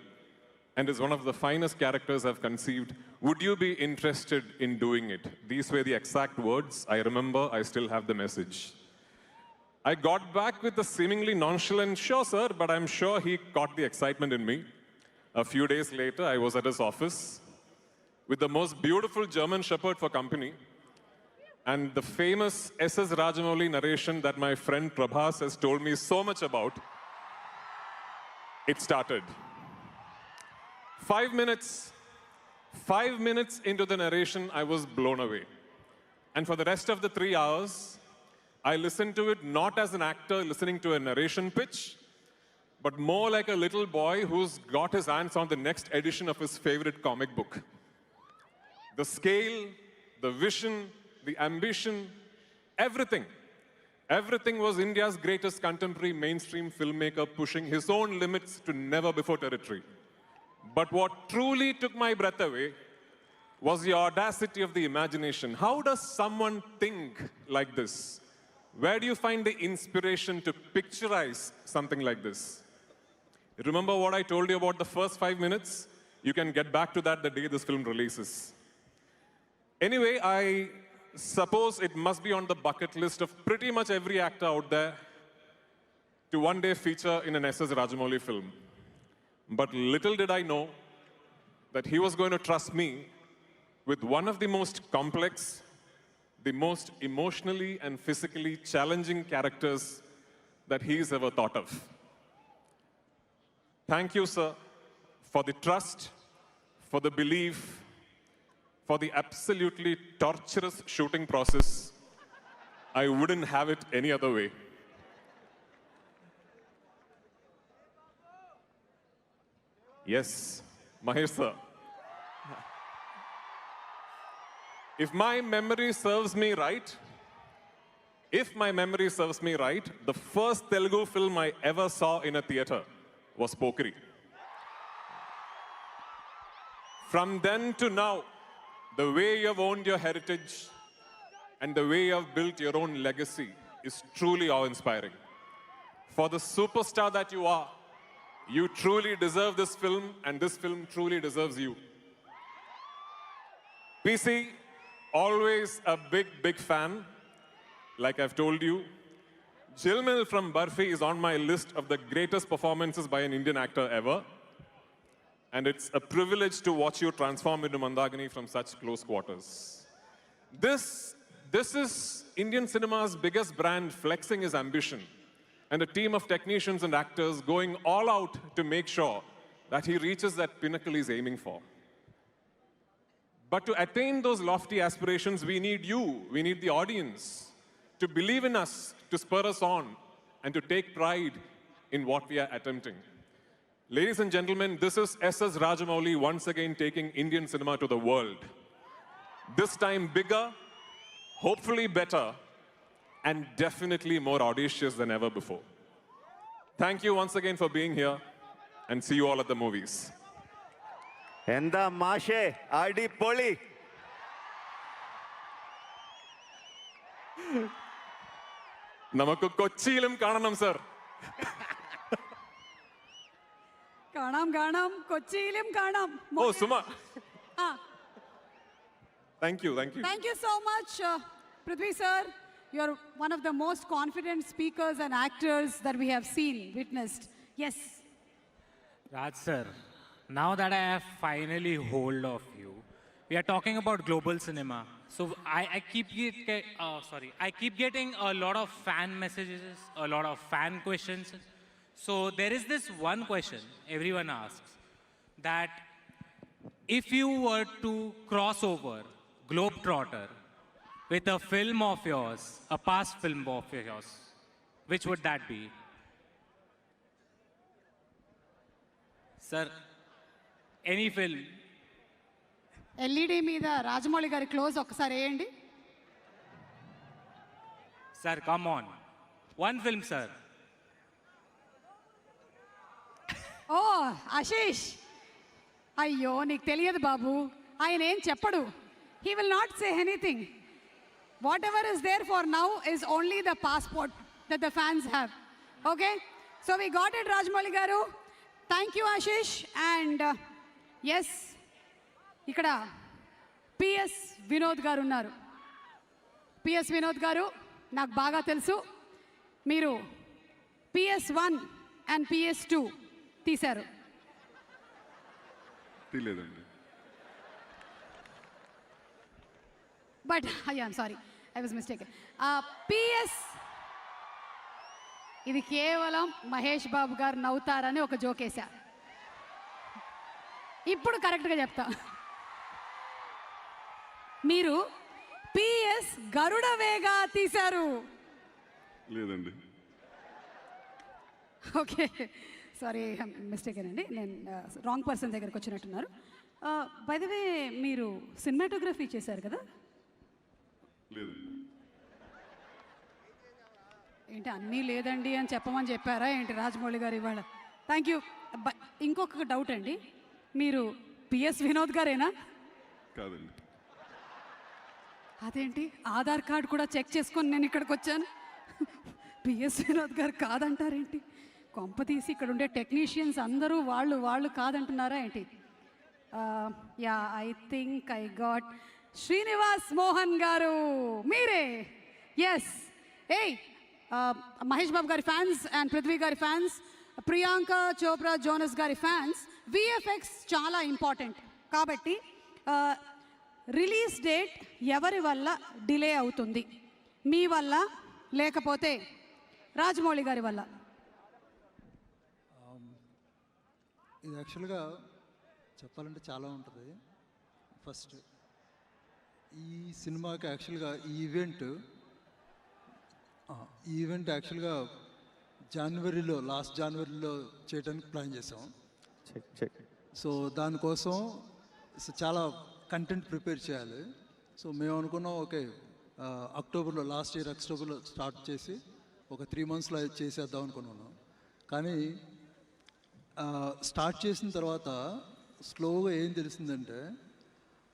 and is one of the finest characters I've conceived. Would you be interested in doing it? These were the exact words. I remember, I still have the message. I got back with a seemingly nonchalant, sure sir, but I'm sure he caught the excitement in me. A few days later, I was at his office with the most beautiful German Shepherd for company and the famous S.S. Rajamouli narration that my friend Prabhas has told me so much about. It started. 5 minutes into the narration, I was blown away. And for the rest of the 3 hours, I listened to it not as an actor listening to a narration pitch, but more like a little boy who's got his hands on the next edition of his favorite comic book. The scale, the vision, the ambition, everything was India's greatest contemporary mainstream filmmaker pushing his own limits to never before territory. But what truly took my breath away was the audacity of the imagination. How does someone think like this? Where do you find the inspiration to picturize something like this? Remember what I told you about the first 5 minutes? You can get back to that the day this film releases. Anyway, I suppose it must be on the bucket list of pretty much every actor out there to one day feature in an S.S. Rajamouli film. But little did I know that he was going to trust me with one of the most complex, the most emotionally and physically challenging characters that he's ever thought of. Thank you, sir, for the trust, for the belief, for the absolutely torturous shooting process. I wouldn't have it any other way. Yes, Mahesh sir. If my memory serves me right, the first Telugu film I ever saw in a theater was Pokeri. From then to now, the way you have owned your heritage and the way you have built your own legacy is truly awe-inspiring. For the superstar that you are, you truly deserve this film and this film truly deserves you. PC, always a big fan, like I've told you. Jilmil from Barfi is on my list of the greatest performances by an Indian actor ever. And it's a privilege to watch you transform into Mandagini from such close quarters. This is Indian cinema's biggest brand flexing his ambition, and a team of technicians and actors going all out to make sure that he reaches that pinnacle he's aiming for. But to attain those lofty aspirations, we need you, we need the audience to believe in us, to spur us on, and to take pride in what we are attempting. Ladies and gentlemen, this is S.S. Rajamouli once again taking Indian cinema to the world. This time bigger, hopefully better, and definitely more audacious than ever before. Thank you once again for being here, and see you all at the movies. എന്താ മാഷേ അടിപൊളി. നമുക്ക് കൊച്ചിയിലും കാണണം sir. കാണാം കൊച്ചിയിലും കാണാം. ഓ സുമ, ആ, thank you. thank you so much, Prithvi sir. You're one of the most confident speakers and actors that we have witnessed. Yes. Raj sir, now that I have finally hold of you, we are talking about global cinema. So I keep getting a lot of fan messages, a lot of fan questions. So there is this one question everyone asks, that if you were to cross over Globetrotter with a film of yours, a past film of yours, which would that be? Sir, any film. LED మీద రాజమౌళి గారి close ఒక్కసారి వేయండి. Sir, come on. One film, sir. ఓ ఆశీష్, అయ్యో నీకు తెలియదు బాబు, ఆయన ఏం చెప్పడు. He will not say anything. Whatever is there for now is only the passport that the fans have. Okay, so we got it Rajamouli garu. Thank you Ashish. And yes, ఇక్కడ PS Vinod garu ఉన్నారు. PS Vinod గారు నాకు బాగా తెలుసు. మీరు PS1 అండ్ PS2 తీశారు. తెలియదండి. But I'm sorry, I was mistaken. PS ఇది కేవలం మహేష్ బాబు గారు నవ్వుతారని ఒక జోక్ వేసా. ఇప్పుడు కరెక్ట్గా చెప్తా. మీరు PS గరుడ వేగ తీశారు. లేదండి. ఓకే, సారీ, మిస్టేకేనండి. నేను రాంగ్ పర్సన్ దగ్గరికి వచ్చినట్టున్నారు. బై ద వే, మీరు సినిమాటోగ్రఫీ చేశారు కదా? లేదు. ఏంటి అన్నీ లేదండి అని చెప్పమని చెప్పారా ఏంటి రాజమౌళి గారు ఇవాళ? Thank you. ఇంకొక డౌట్ అండి, మీరు PS వినోద్ గారేనా? కాదండి. అదేంటి, ఆధార్ కార్డు కూడా చెక్ చేసుకొని నేను ఇక్కడికి వచ్చాను. PS వినోద్ గారు కాదంటారేంటి? కొంప తీసి ఇక్కడ ఉండే టెక్నీషియన్స్ అందరూ వాళ్ళు కాదంటున్నారా ఏంటి? Yeah, I think I got Srinivas Mohan గారు, మీరే. ఎస్. ఏయ్, మహేష్ బాబు గారి ఫ్యాన్స్ అండ్ పృథ్వీ గారి ఫ్యాన్స్, ప్రియాంక చోప్రా జోనస్ గారి ఫ్యాన్స్, VFX చాలా ఇంపార్టెంట్. కాబట్టి రిలీజ్ డేట్ ఎవరి వల్ల డిలే అవుతుంది? మీ వల్ల, లేకపోతే రాజమౌళి గారి వల్ల? ఇది యాక్చువల్గా చెప్పాలంటే చాలా ఉంటుంది. ఫస్ట్ ఈ సినిమాకి యాక్చువల్గా ఈ ఈవెంట్ యాక్చువల్గా లాస్ట్ జనవరిలో చేయడానికి ప్లాన్ చేసాం. సో దానికోసం చాలా కంటెంట్ ప్రిపేర్ చేయాలి. సో మేము అనుకున్నాం, ఓకే అక్టోబర్లో, లాస్ట్ ఇయర్ అక్టోబర్లో స్టార్ట్ చేసి ఒక 3 monthsలో చేసేద్దాం అనుకున్నాను. కానీ స్టార్ట్ చేసిన తర్వాత స్లోగా ఏం తెలిసిందంటే,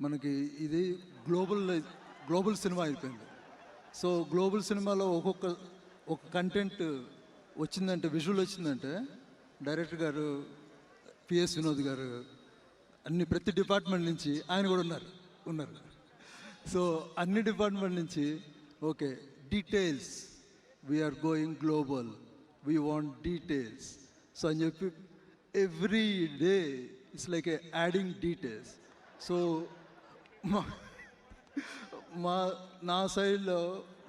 మనకి ఇది గ్లోబల్ సినిమా అయిపోయింది. సో గ్లోబల్ సినిమాలో ఒక కంటెంట్ వచ్చిందంటే, విజువల్ వచ్చిందంటే, డైరెక్టర్ గారు PS వినోద్ గారు ప్రతి డిపార్ట్మెంట్ నుంచి ఆయన కూడా ఉన్నారు. సో అన్ని డిపార్ట్మెంట్ నుంచి okay, details, we are going global, we want details. So అని చెప్పి every day it's like adding details. So నా సైడ్లో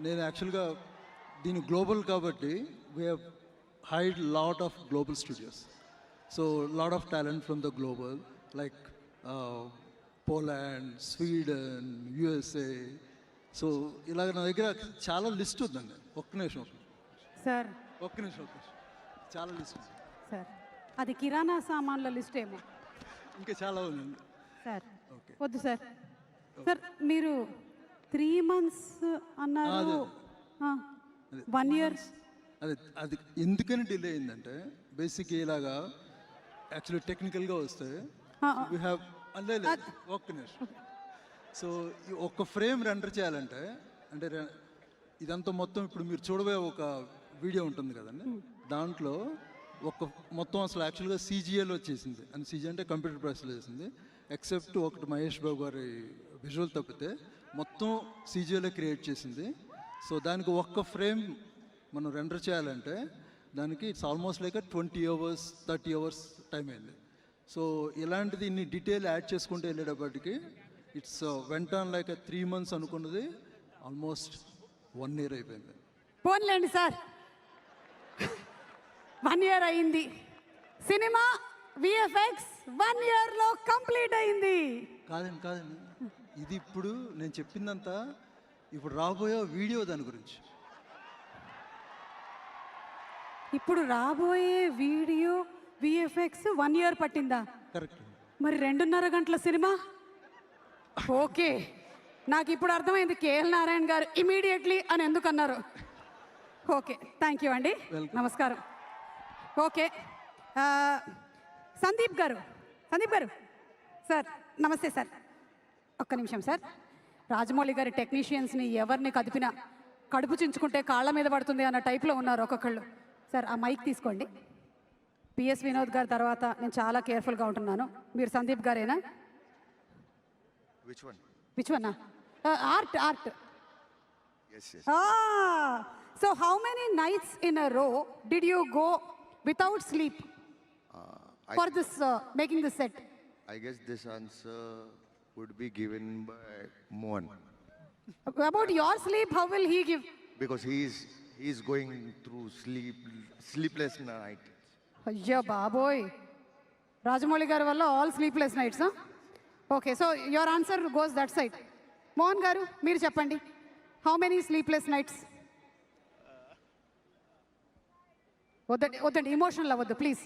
నేను యాక్చువల్గా దీని గ్లోబల్ కాబట్టి we have hired lot of global studios. So lot of talent from the global, like Poland, Sweden, USA. So ఇలాగ నా దగ్గర చాలా లిస్ట్ ఉందండి. ఒక్క నిమిషం సార్, చాలా లిస్ట్ ఉంది సార్. అది కిరాణా సామాన్ల లిస్ట్ ఏమో, ఇంకా చాలా ఉందండి సార్. వద్దు సార్. సార్, మీరు 3 months అన్నారు, 1 year. అది ఎందుకని డిలే అయిందంటే, బేసిక్ ఇలాగా యాక్చువల్లీ టెక్నికల్గా వస్తే వీ హ్యావ్ ఒక్క నిమిషం. సో ఈ ఒక్క ఫ్రేమ్ రెండర్ చేయాలంటే అంటే ఇదంతా మొత్తం ఇప్పుడు మీరు చూడబోయే ఒక వీడియో ఉంటుంది కదండి, దాంట్లో మొత్తం అసలు యాక్చువల్గా సీజీఏలో వచ్చేసింది. అండ్ సీజీ అంటే కంప్యూటర్ ప్రాసెస్లో చేసింది. ఎక్సెప్ట్ ఒకటి మహేష్ బాబు గారి విజువల్ తప్పితే మొత్తం సీజీఏలో క్రియేట్ చేసింది. సో దానికి ఒక్క ఫ్రేమ్ మనం రెండర్ చేయాలంటే దానికి it's almost like 20 hours 30 hours time అయింది. సో ఇలాంటిది ఇన్ని డీటెయిల్ యాడ్ చేసుకుంటూ వెళ్ళేటప్పటికి ఇట్స్ వెంట లైక్ 3 months అనుకున్నది ఆల్మోస్ట్ 1 year అయిపోయింది. పోన్లేండి సార్, 1 year అయింది. సినిమా విఎఫ్ఎక్స్ 1 yearలో కంప్లీట్ అయింది. కాదండి ఇది ఇప్పుడు నేను చెప్పిందంతా ఇప్పుడు రాబోయే వీడియో దాని గురించి. ఇప్పుడు రాబోయే వీడియో విఎఫ్ఎక్స్ 1 year పట్టిందా? కరెక్ట్. మరి 2.5 గంటల సినిమా. ఓకే, నాకు ఇప్పుడు అర్థమైంది కేఎల్ నారాయణ గారు ఇమీడియట్లీ అని ఎందుకు అన్నారు. ఓకే, థ్యాంక్ యూ అండి, నమస్కారం. ఓకే, సందీప్ గారు సార్ నమస్తే సార్. ఒక్క నిమిషం సార్. రాజమౌళి గారి టెక్నీషియన్స్ని ఎవరిని కదిపినా కడుపు చించుకుంటే కాళ్ళ మీద పడుతుంది అన్న టైప్లో ఉన్నారు ఒక్కొక్కళ్ళు. సార్ ఆ మైక్ తీసుకోండి. పిఎస్ వినోద్ గారి తర్వాత నేను చాలా కేర్ఫుల్గా ఉంటున్నాను. మీరు సందీప్ గారేనా? Which one? Art. So how many nights in a row did you go without sleep for this making this set? I guess this answer would be given by Mohan. About your sleep, how will he give? Because he's going through sleepless night. Ayya baboy, Rajamouli garu valla all sleepless nights, huh? Okay, so your answer goes that side. Mohan garu, meer cheppandi, how many sleepless nights? వద్దండి, emotional అవ్వద్దు please.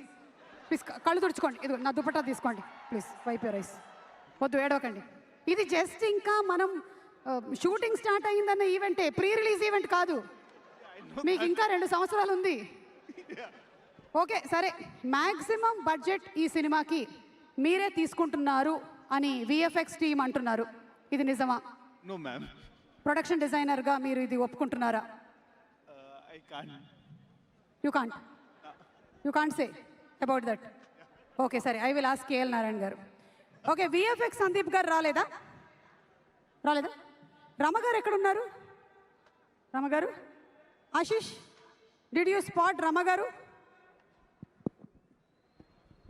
కళ్ళు తుడుచుకోండి. ఇది నా దుపట్టా తీసుకోండి please. Wipe your eyes. వద్దు, ఏడవకండి. ఇది just ఇంకా మనం షూటింగ్ స్టార్ట్ అయ్యిందన్న ఈవెంటే, ప్రీ రిలీజ్ ఈవెంట్ కాదు. మీకు ఇంకా 2 సంవత్సరాలు ఉంది. ఓకే సరే, మ్యాక్సిమం బడ్జెట్ ఈ సినిమాకి మీరే తీసుకుంటున్నారు అని విఎఫ్ఎక్స్ టీమ్ అంటున్నారు. ఇది నిజమా? No ma'am. ప్రొడక్షన్ డిజైనర్గా మీరు ఇది ఒప్పుకుంటున్నారా? I can't. You can't say about that. Okay సరే, I will ask KL Narayana గారు. ఓకే, విఎఫ్ఎక్స్ సందీప్ గారు రాలేదా? రమగారు ఎక్కడున్నారు? రమగారు, Ashish, did you spot రమగారు?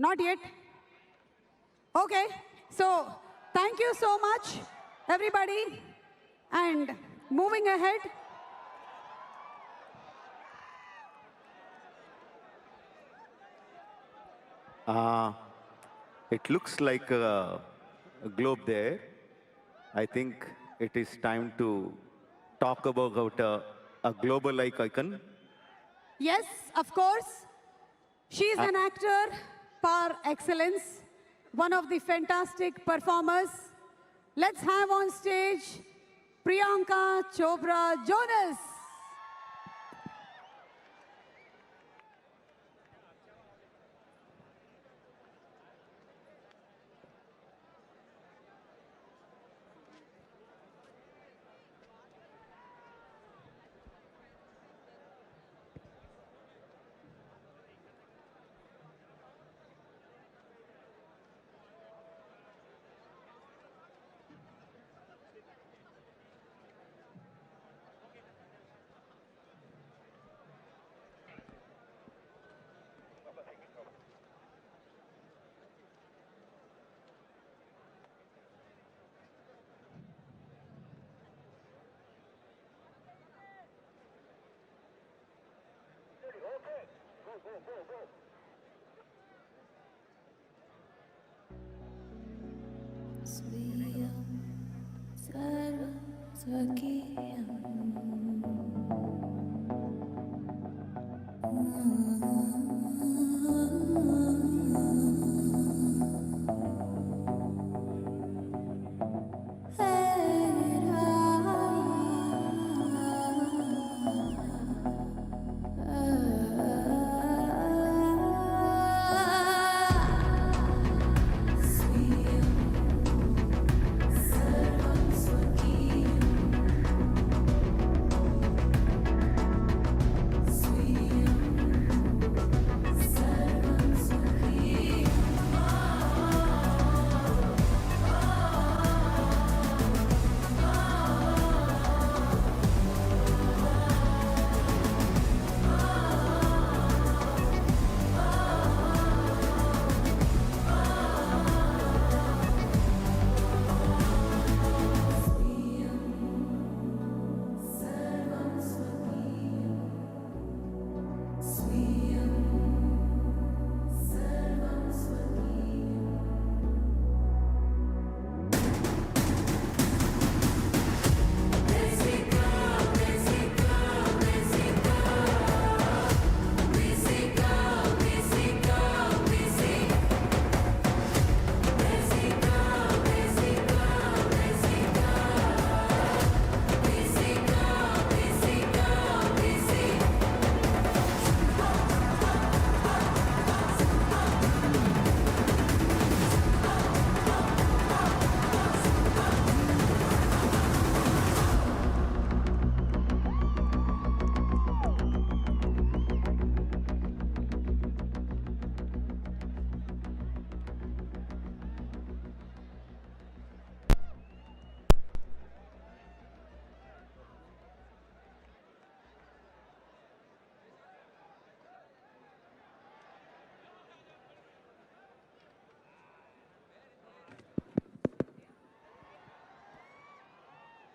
Not yet. Okay, so thank you so much everybody. And moving ahead, It looks like a globe there. I think it is time to talk about a global icon. yes, of course. She is an actor par excellence, one of the fantastic performers. Let's have on stage Priyanka Chopra Jonas. Swiyam sarvam swakiyam.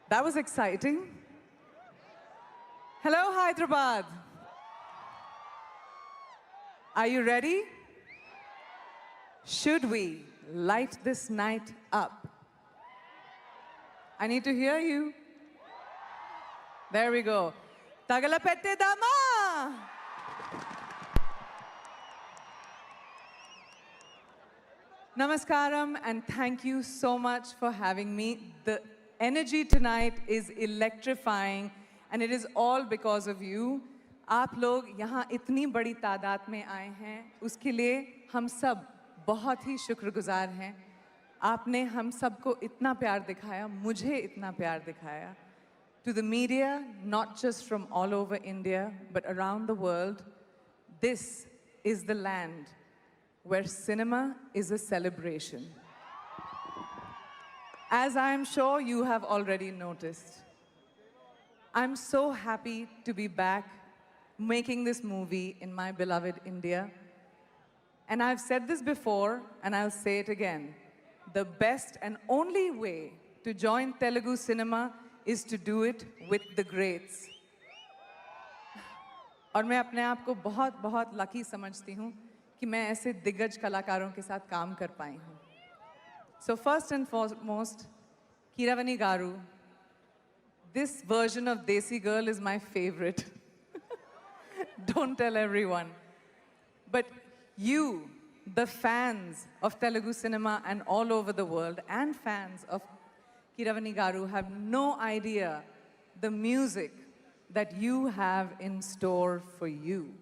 That was exciting. Hello, Hyderabad. Are you ready? Should we light this night up? I need to hear you. There we go. Tagalapette Dama! Namaskaram, and thank you so much for having me. The energy tonight is electrifying, and it is all because of you. आप लोग यहाँ इतनी बड़ी तादाद में आए हैं, उसके लिए हम सब बहुत ही शुक्रगुजार हैं. आपने हम सबको इतना प्यार दिखाया, मुझे इतना प्यार दिखाया. To the media, not just from all over India, but around the world, this is the land where cinema is a celebration. As I am sure you have already noticed, I'm so happy to be back making this movie in my beloved India. And I've said this before, and I'll say it again. The best and only way to join Telugu cinema is to do it with the greats. और मैं अपने आप को बहुत बहुत lucky समझती हूँ कि मैं ऐसे दिग्गज कलाकारों के साथ काम कर पाई हूँ. So first and foremost, Keeravani Garu, this version of Desi Girl is my favorite. Don't tell everyone. But you, the fans of Telugu cinema and all over the world, and fans of Keeravani Garu, have no idea the music that you have in store for you.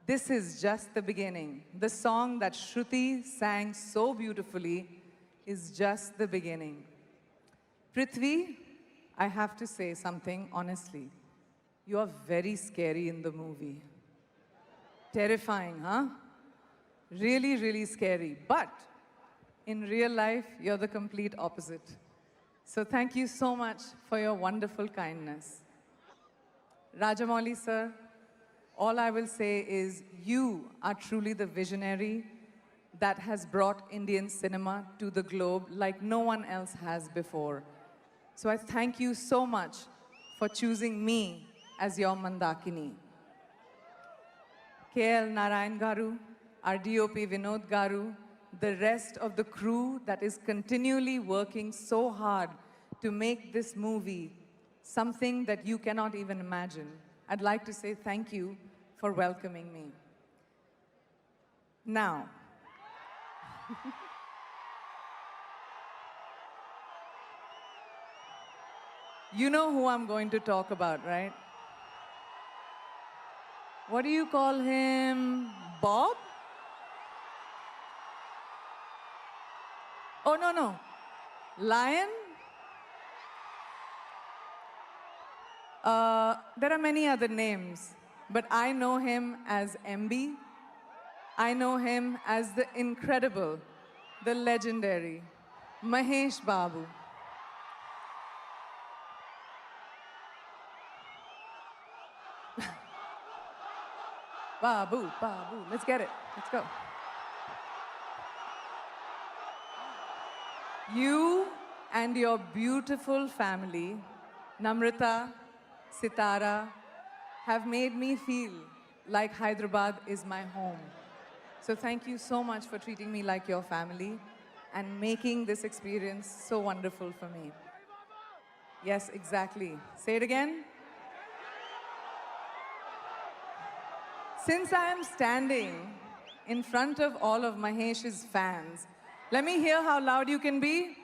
This is just the beginning. The song that Shruti sang so beautifully is just the beginning. Prithvi, I have to say something honestly. You are very scary in the movie. Terrifying, huh? Really, really scary. But in real life, you're the complete opposite. So thank you so much for your wonderful kindness. Rajamouli sir, all I will say is you are truly the visionary that has brought Indian cinema to the globe like no one else has before. So I thank you so much for choosing me as your Mandakini. KL Narayan Garu, our DOP Vinod Garu, the rest of the crew that is continually working so hard to make this movie something that you cannot even imagine. I'd like to say thank you for welcoming me. Now, you know who I'm going to talk about, right? What do you call him? Bob? Oh, no. Lion? There are many other names, but I know him as MB. I know him as the incredible, the legendary Mahesh Babu. Babu, let's get it. Let's go. You and your beautiful family, Namrata, Sitara, have made me feel like Hyderabad is my home. So thank you so much for treating me like your family and making this experience so wonderful for me. Yes, exactly. Say it again. Since I am standing in front of all of Mahesh's fans, let me hear how loud you can be.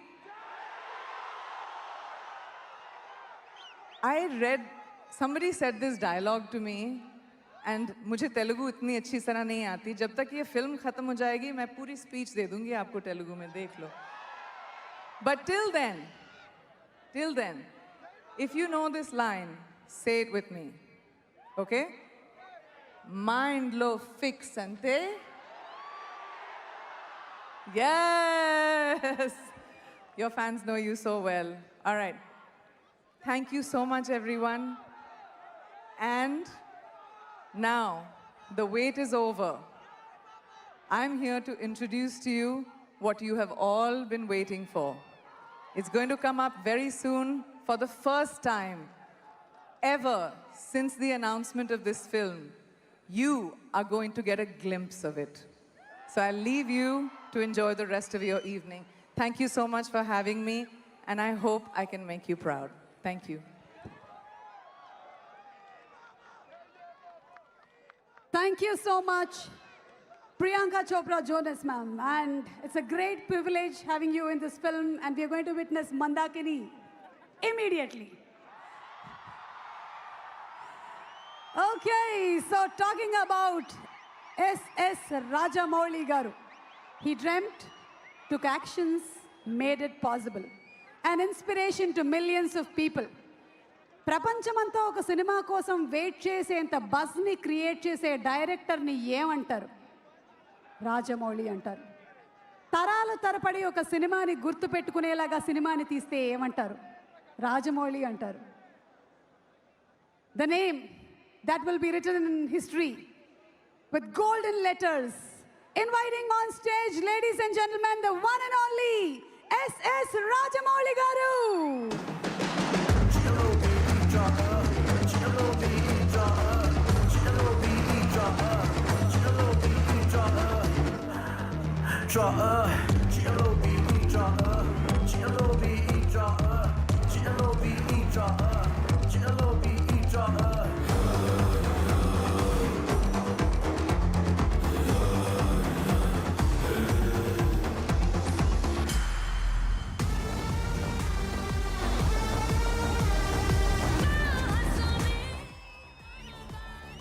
Somebody said this dialogue to me, and मुझे तेलुगु इतनी अच्छी तरह नहीं आती. जब तक ये film खत्म हो जाएगी, मैं पूरी स्पीच दे दूंगी आपको तेलुगु में, देख लो. But till then, if you know this line, say it with me, okay? Mind lo fix ante. Yes! Your fans know you so well. All right. Thank you so much, everyone. And now, the wait is over. I'm here to introduce to you what you have all been waiting for. It's going to come up very soon for the first time ever since the announcement of this film, you are going to get a glimpse of it. So I'll leave you to enjoy the rest of your evening. Thank you so much for having me, and I hope I can make you proud. Thank you. Thank you so much, Priyanka Chopra Jonas, ma'am. And it's a great privilege having you in this film, and we are going to witness Mandakini immediately. Okay, so talking about S.S. Rajamouli garu. He dreamt, took actions, made it possible. An inspiration to millions of people. ప్రపంచమంతా ఒక cinema కోసం wait చేసేంత బజ్ని create చేసే డైరెక్టర్ని ఏమంటారు? రాజమౌళి అంటారు. తరాల తరపడి ఒక సినిమాని గుర్తు పెట్టుకునేలాగా సినిమాని తీస్తే ఏమంటారు? రాజమౌళి అంటారు. The name that will be written in history with golden letters. Inviting on stage, ladies and gentlemen, the one and only S.S. Rajamouli garu.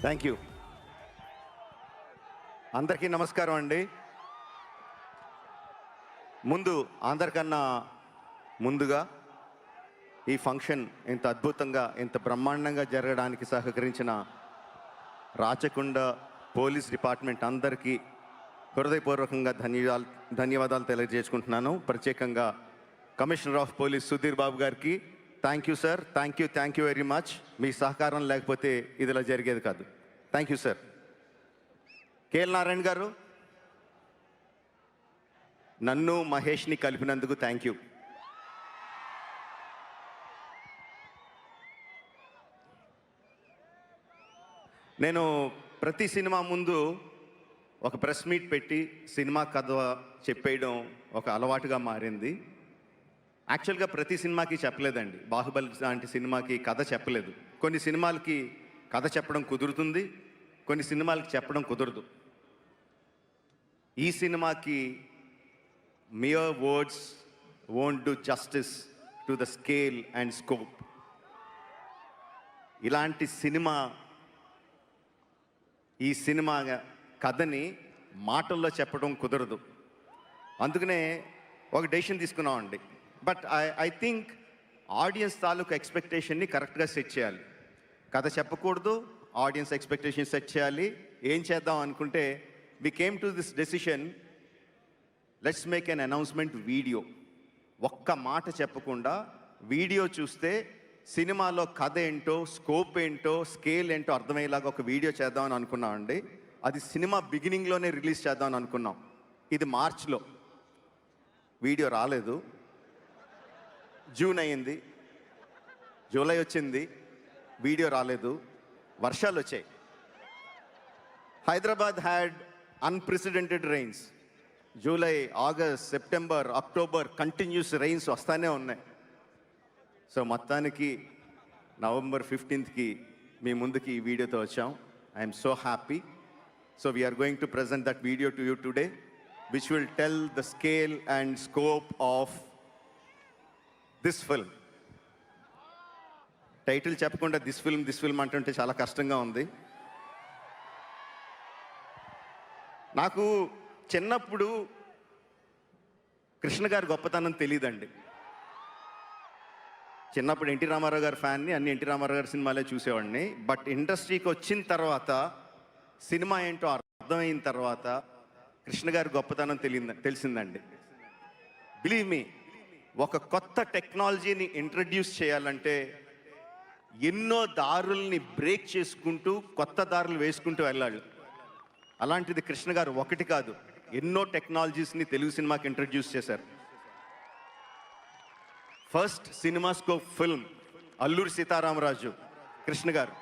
Thank you. అందరికీ నమస్కారం అండి. అందరికన్నా ముందుగా ఈ ఫంక్షన్ ఇంత అద్భుతంగా ఇంత బ్రహ్మాండంగా జరగడానికి సహకరించిన రాచకొండ పోలీస్ డిపార్ట్మెంట్ అందరికీ హృదయపూర్వకంగా ధన్యవాదాలు తెలియజేసుకుంటున్నాను. ప్రత్యేకంగా commissioner of police Sudheer Babu గారికి thank you sir. Thank you very much. మీ సహకారం లేకపోతే ఇదిలా జరిగేది కాదు. Thank you sir. KL Narayana garu, నన్ను మహేష్ని కలిపినందుకు థ్యాంక్ యూ. నేను ప్రతి సినిమా ముందు ఒక ప్రెస్ మీట్ పెట్టి సినిమా కథ చెప్పేయడం ఒక అలవాటుగా మారింది. యాక్చువల్గా ప్రతి సినిమాకి చెప్పలేదండి. బాహుబలి లాంటి సినిమాకి కథ చెప్పలేదు. కొన్ని సినిమాలకి కథ చెప్పడం కుదురుతుంది, కొన్ని సినిమాలకి చెప్పడం కుదరదు. ఈ సినిమాకి mere words won't do justice to the scale and scope. ఇలాంటి సినిమా, ఈ సినిమా కథని మాటల్లో చెప్పడం కుదరదు. అందుకనే ఒక డెసిషన్ తీసుకున్నామండి. బట్ ఐ థింక్ ఆడియన్స్ తాలూకు ఎక్స్పెక్టేషన్ని కరెక్ట్గా సెట్ చేయాలి. కథ చెప్పకూడదు, ఆడియన్స్ ఎక్స్పెక్టేషన్ సెట్ చేయాలి. ఏం చేద్దాం అనుకుంటే we came to this decision, let's make an announcement video. ఒక్క మాట చెప్పకుండా వీడియో చూస్తే సినిమాలో కథ ఏంటో, స్కోప్ ఏంటో, స్కేల్ ఏంటో అర్థమయ్యేలాగా ఒక వీడియో చేద్దామని అనుకున్నామండి. అది సినిమా బిగినింగ్లోనే రిలీజ్ చేద్దామని అనుకున్నాం. ఇది మార్చ్లో, వీడియో రాలేదు. జూన్ అయ్యింది, జూలై వచ్చింది, వీడియో రాలేదు. వర్షాలు వచ్చాయి. Hyderabad had unprecedented rains. July, August, September, October continuous rains వస్తూనే ఉన్నాయి. సో మొత్తానికి నవంబర్ 15కి మీ ముందుకి ఈ వీడియోతో వచ్చాం. I'm so happy. So we are going to present that video to you today, which will tell the scale and scope of this film. Title చెప్పకుండా this film అంటుంటే చాలా కష్టంగా ఉంది. నాకు చిన్నప్పుడు కృష్ణ గారి గొప్పతనం తెలియదండి. చిన్నప్పుడు ఎన్టీ రామారావు గారి ఫ్యాన్ని, అన్ని ఎన్టీ రామారావు గారి సినిమాలే చూసేవాడిని. బట్ ఇండస్ట్రీకి వచ్చిన తర్వాత, సినిమా ఏంటో అర్థమైన తర్వాత కృష్ణ గారి గొప్పతనం తెలిసిందండి. బిలీవ్ మీ, ఒక కొత్త టెక్నాలజీని ఇంట్రడ్యూస్ చేయాలంటే ఎన్నో దారుల్ని బ్రేక్ చేసుకుంటూ కొత్త దారులు వేసుకుంటూ వెళ్ళాలి. అలాంటిది కృష్ణ గారు ఒకటి కాదు, ఎన్నో టెక్నాలజీస్ని తెలుగు సినిమాకి ఇంట్రడ్యూస్ చేశారు. First CinemaScope film Alluri Sitaramaraju Krishna గారు.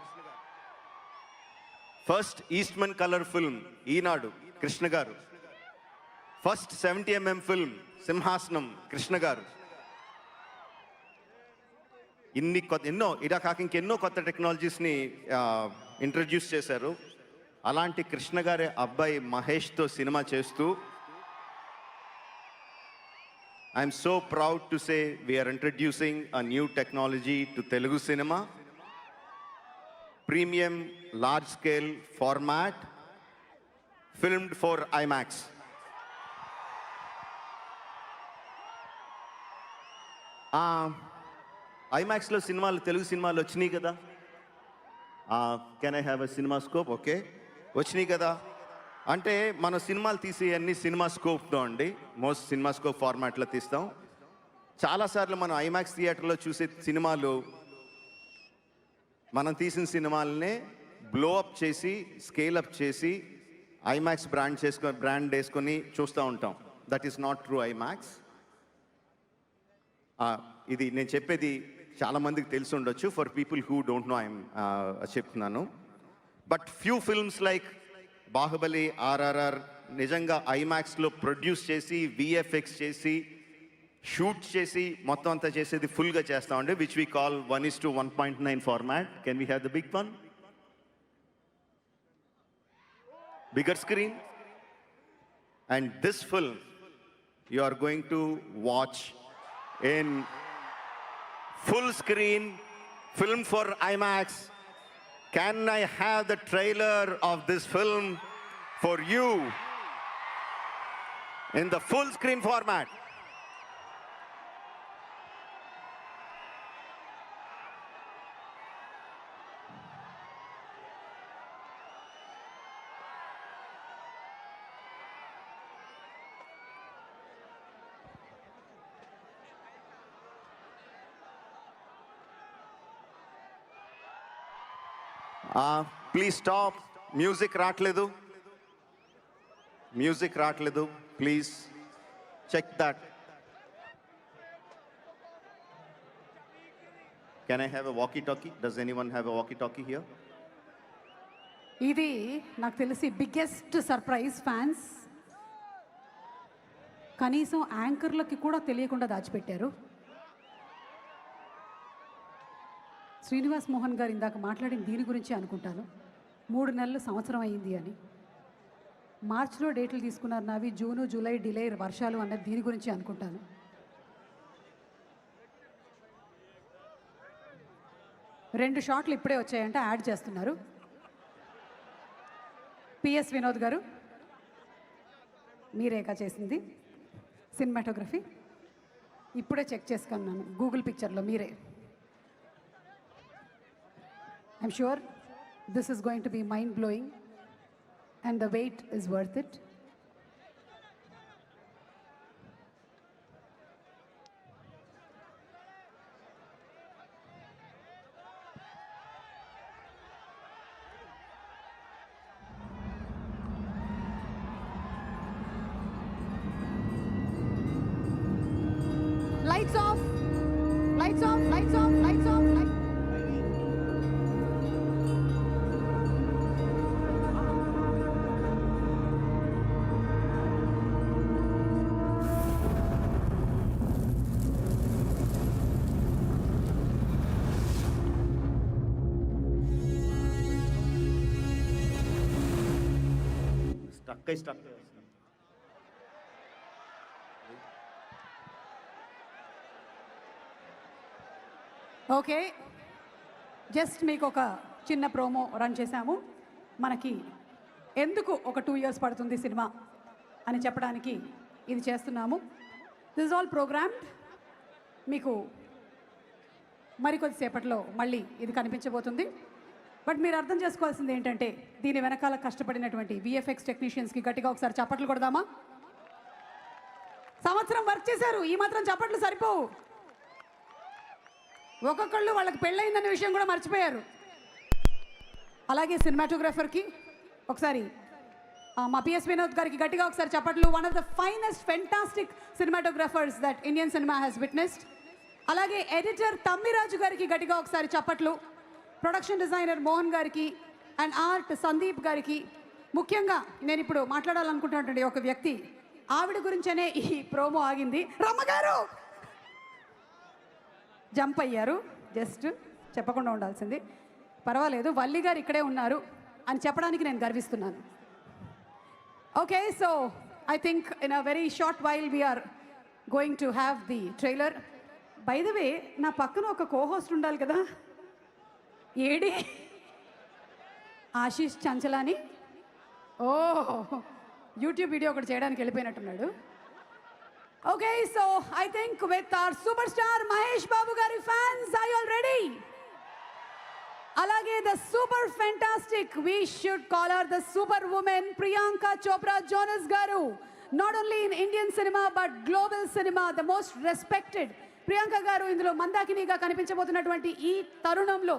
ఫస్ట్ ఈస్ట్మన్ కలర్ ఫిల్మ్ ఈనాడు కృష్ణ గారు. ఫస్ట్ 70mm ఫిల్మ్ సింహాసనం కృష్ణ గారు. ఎన్నో ఇలా కాక ఇంకెన్నో కొత్త టెక్నాలజీస్ని ఇంట్రడ్యూస్ చేశారు. అలాంటి కృష్ణ గారి అబ్బాయి మహేష్తో సినిమా చేస్తూ I'm so proud to say we are introducing a new technology to Telugu cinema. Premium large scale format filmed for IMAX. ఐమాక్స్లో సినిమాలు తెలుగు సినిమాలు వచ్చినాయి కదా. Can I have a cinema scope? Okay, వచ్చినాయి కదా. అంటే మన సినిమాలు తీసే అన్ని సినిమా స్కోప్తో అండి, మోస్ట్ సినిమా స్కోప్ ఫార్మాట్లో తీస్తాం. చాలాసార్లు మనం ఐమాక్స్ థియేటర్లో చూసే సినిమాలు మనం తీసిన సినిమాలనే బ్లో అప్ చేసి స్కేల్ అప్ చేసి ఐమాక్స్ బ్రాండ్ వేసుకొని చూస్తూ ఉంటాం. That is not true IMAX. ఇది నేను చెప్పేది చాలామందికి తెలిసి ఉండొచ్చు. For people who don't know I'm చెప్తున్నాను. But few films like Baahubali, RRR నిజంగా ఐమాక్స్లో ప్రొడ్యూస్ చేసి విఎఫ్ఎక్స్ చేసి షూట్ చేసి మొత్తం అంతా చేసేది ఫుల్గా చేస్తామండి, which we call 1:1.9 format. Can we have the big one? Bigger screen. And this film you are going to watch in full screen film for IMAX. Can I have the trailer of this film for you in the full screen format? Please stop. Music రాట్లేదు. Music రాట్లేదు. Please check that. Can I have a walkie-talkie? Does anyone have a walkie-talkie here? ఇది నాకు తెలిసి biggest surprise fans. కనీసం యాంకర్లకి కూడా తెలియకుండా దాచిపెట్టారు. శ్రీనివాస్ మోహన్ గారు ఇందాక మాట్లాడిన దీని గురించి అనుకుంటాను. 3 నెలలు సంవత్సరం అయింది అని. మార్చిలో డేట్లు తీసుకున్నారు నావి, జూను జూలై డిలే వర్షాలు అన్నది దీని గురించి అనుకుంటాను. రెండు షాట్లు ఇప్పుడే వచ్చాయంటే యాడ్ చేస్తున్నారు. పిఎస్ వినోద్ గారు మీరేగా చేసింది సినిమాటోగ్రఫీ? ఇప్పుడే చెక్ చేసుకున్నాను గూగుల్ పిక్చర్లో మీరే. I'm sure this is going to be mind-blowing and the wait is worth it. Lights off, lights off, lights off, lights off, lights. Stuck. Okay, just మీకు ఒక చిన్న ప్రోమో రన్ చేశాము. మనకి ఎందుకు ఒక 2 years పడుతుంది సినిమా అని చెప్పడానికి ఇది చేస్తున్నాము. This is all programmed. మీకు మరికొద్దిసేపట్లో మళ్ళీ ఇది కనిపించబోతుంది. బట్ మీరు అర్థం చేసుకోవాల్సింది ఏంటంటే దీని వెనకాల కష్టపడినటువంటి విఎఫ్ఎక్స్ టెక్నీషియన్స్కి గట్టిగా ఒకసారి చప్పట్లు కొడదామా? సంవత్సరం వర్క్ చేశారు, ఈ మాత్రం చప్పట్లు సరిపోవు. ఒక్కొక్కళ్ళు వాళ్ళకి పెళ్ళయిందనే విషయం కూడా మర్చిపోయారు. అలాగే సినిమాటోగ్రాఫర్కి ఒకసారి మా పిఎస్ వినోద్ గారికి గట్టిగా ఒకసారి చప్పట్లు. One of the finest fantastic cinematographers that Indian cinema has witnessed. అలాగే ఎడిటర్ తమ్మిరాజు గారికి గట్టిగా ఒకసారి చప్పట్లు, ప్రొడక్షన్ డిజైనర్ మోహన్ గారికి అండ్ ఆర్ట్ సందీప్ గారికి. ముఖ్యంగా నేను ఇప్పుడు మాట్లాడాలనుకుంటున్నటువంటి ఒక వ్యక్తి, ఆవిడ గురించనే ఈ ప్రోమో ఆగింది. రమ్మగారు జంప్ అయ్యారు, జస్ట్ చెప్పకుండా ఉండాల్సింది. పర్వాలేదు, వల్లి గారు ఇక్కడే ఉన్నారు అని చెప్పడానికి నేను గర్విస్తున్నాను. Okay, so I think in a very short while we're going to have the trailer. By the way, నా పక్కన ఒక కోహోస్ట్ ఉండాలి కదా, ఏడి Ashish Chanchlani. Oh, YouTube video ఒకటి చేయడానికి వెళ్ళిపోయినట్టున్నాడు. Okay, so I think with our super star Mahesh Babu గారి fans, are you all ready? అలాగే the super fantastic, we should call her the super woman, Priyanka Chopra Jonas garu. Not only in Indian cinema but global cinema the most respected Priyanka గారు ఇందులో మందాకినిగా కనిపించబోతున్నటువంటి ఈ తరుణంలో,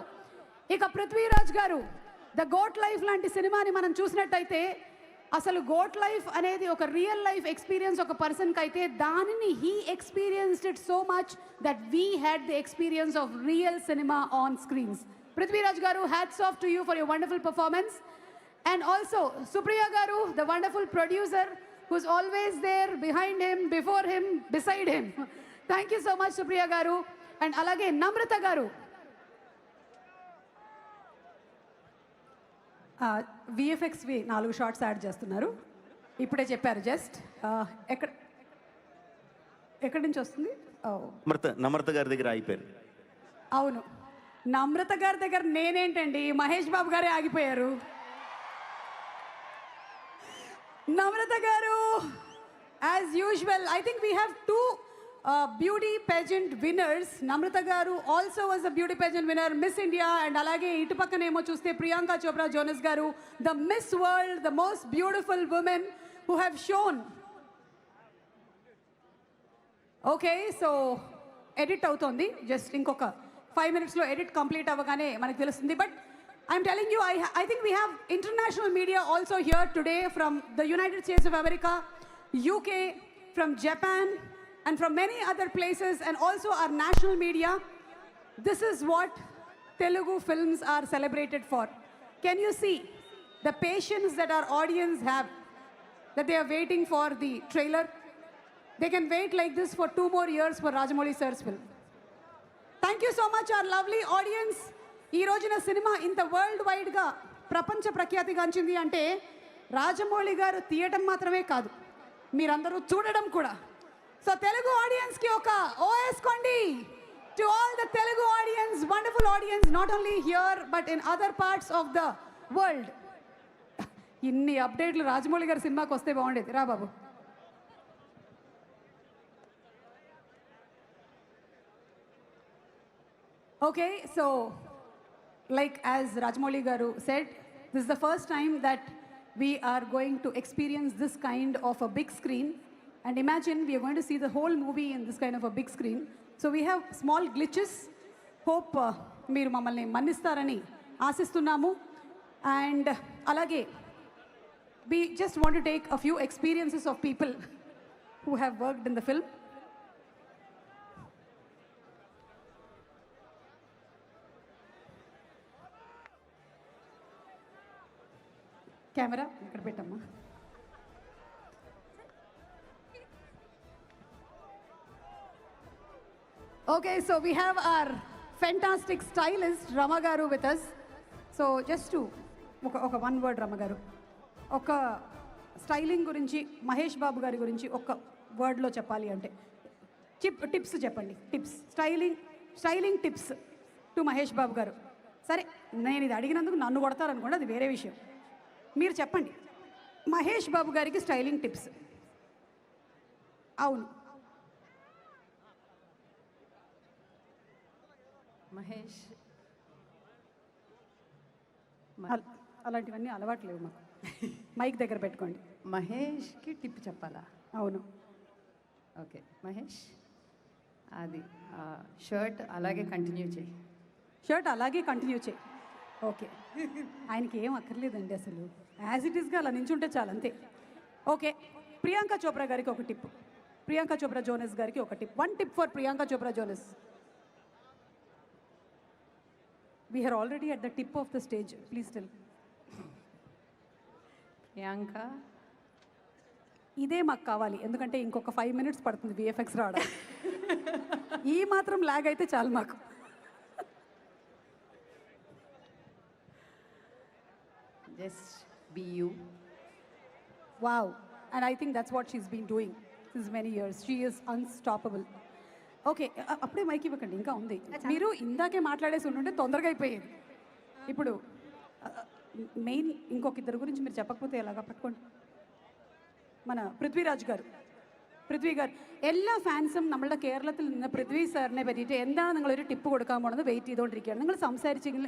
ఇక పృథ్వీరాజ్ గారు the goat life లాంటి సినిమాని మనం చూసినట్టయితే, అసలు గోట్ లైఫ్ అనేది ఒక రియల్ లైఫ్ ఎక్స్పీరియన్స్ ఒక పర్సన్కి అయితే, దానిని he experienced it so much that we had the experience of real cinema on screens. Prithviraj garu, hats off to you for your wonderful performance. And also Supriya garu, the wonderful producer who's always there behind him, before him, beside him. Thank you so much, Supriya garu. And alage Namrata garu. VFX we 4 shorts add చేస్తున్నారు, ఇప్పుడే చెప్పారు. Just ఎక్కడి నుంచి వస్తుంది? నమ్రత గారి దగ్గర ఆగిపోయారు. అవును, నమ్రత గారి దగ్గర నేనేంటండి, మహేష్ బాబు గారే ఆగిపోయారు. Namrata garu, as usual, I think we have two beauty pageant winners. Namrata garu also was a beauty pageant winner, Miss India, and alage itu pakkane emo chuste Priyanka Chopra Jonas garu, the Miss World, the most beautiful women who have shown. Okay, so edit avutondi, just inkoka 5 minutes lo edit complete avagane manaku telustundi. But I'm telling you, I think we have international media also here today from the United States of America, UK, from Japan, and from many other places, and also our national media. This is what Telugu films are celebrated for. Can you see the patience that our audience have, that they are waiting for the trailer? They can wait like this for 2 more years for Rajamouli sir's film. Thank you so much, our lovely audience. ఈ రోజున cinema ఇంత world వైడ్గా ప్రపంచ ప్రఖ్యాతిగాంచింది అంటే రాజమౌళి గారు తీయటం మాత్రమే కాదు, మీరందరూ చూడడం కూడా. సో తెలుగు ఆడియన్స్కి ఒక ఓఎస్కోండి. To all the Telugu audience, wonderful audience, not only here but in other parts of the world. ఇన్ని అప్డేట్లు రాజమౌళి గారి సినిమాకి వస్తే బాగుండేది. రా బాబు. Okay, so like as Rajamouli garu said, this is the first time that we are going to experience this kind of a big screen. And imagine we are going to see the whole movie in this kind of a big screen. So we have small glitches. Hope మీరు మమ్మల్ని మన్నిస్తారని ఆశిస్తున్నాము. And alage we just want to take a few experiences of people who have worked in the film. Camera ఇక్కడ పెట్టమ్మా. Okay, so we have hour fantastic stylist Rama గారు with us. So just ఒక 1 word Rama గారు, ఒక styling గురించి, మహేష్ బాబు గారి గురించి ఒక వర్డ్లో చెప్పాలి అంటే టిప్స్ చెప్పండి. Tips, styling tips to Mahesh Babu garu. సరే, నేను ఇది అడిగినందుకు నన్ను కొడతారనుకోండి, అది వేరే విషయం. మీరు చెప్పండి మహేష్ బాబు గారికి స్టైలింగ్ టిప్స్. అవును, మహేష్ అలాంటివన్నీ అలవాట్లేవు మాకు. మైక్ దగ్గర పెట్టుకోండి. మహేష్కి టిప్ చెప్పాలా? అవును. ఓకే మహేష్, అది షర్ట్ అలాగే కంటిన్యూ చేయి. షర్ట్ అలాగే కంటిన్యూ చేయి. ఓకే, ఆయనకి ఏం అక్కర్లేదండి అసలు, యాజ్ ఇట్ ఈస్గా అలా నించుంటే చాలు, అంతే. ఓకే, ప్రియాంక చోప్రా గారికి ఒక టిప్, ప్రియాంక చోప్రా జోనస్ గారికి ఒక tip. 1 tip for Priyanka Chopra Jonas. We are already at the tip of the stage. Please tell. Priyanka ఇదే మాకు కావాలి, ఎందుకంటే ఇంకొక 5 minutes పడుతుంది విఎఫ్ఎక్స్ రావడం. ఈ మాత్రం లాగ్ అయితే చాలు మాకు. Just be you. Wow. And I think that's what she's been doing since many years. She is unstoppable. Okay, అప్పుడే మైక్ ఇవ్వకండి, ఇంకా ఉంది. మీరు ఇందాకే మాట్లాడేసి ఉంటుంటే తొందరగా అయిపోయేది. ఇప్పుడు మెయిన్ ఇంకొక ఇద్దరు గురించి మీరు చెప్పకపోతే ఎలాగా, పట్టుకోండి. మన പൃഥ്വിരാജ് ഗാർ എല്ലാ ഫാൻസും നമ്മളുടെ കേരളത്തിൽ നിന്ന് പൃഥ്വി സാറിനെ പറ്റിയിട്ട് എന്താണ് നിങ്ങളൊരു ടിപ്പ് കൊടുക്കാൻ പോണെന്ന് വെയിറ്റ് ചെയ്തുകൊണ്ടിരിക്കുകയാണ്. നിങ്ങൾ സംസാരിച്ചെങ്കിൽ,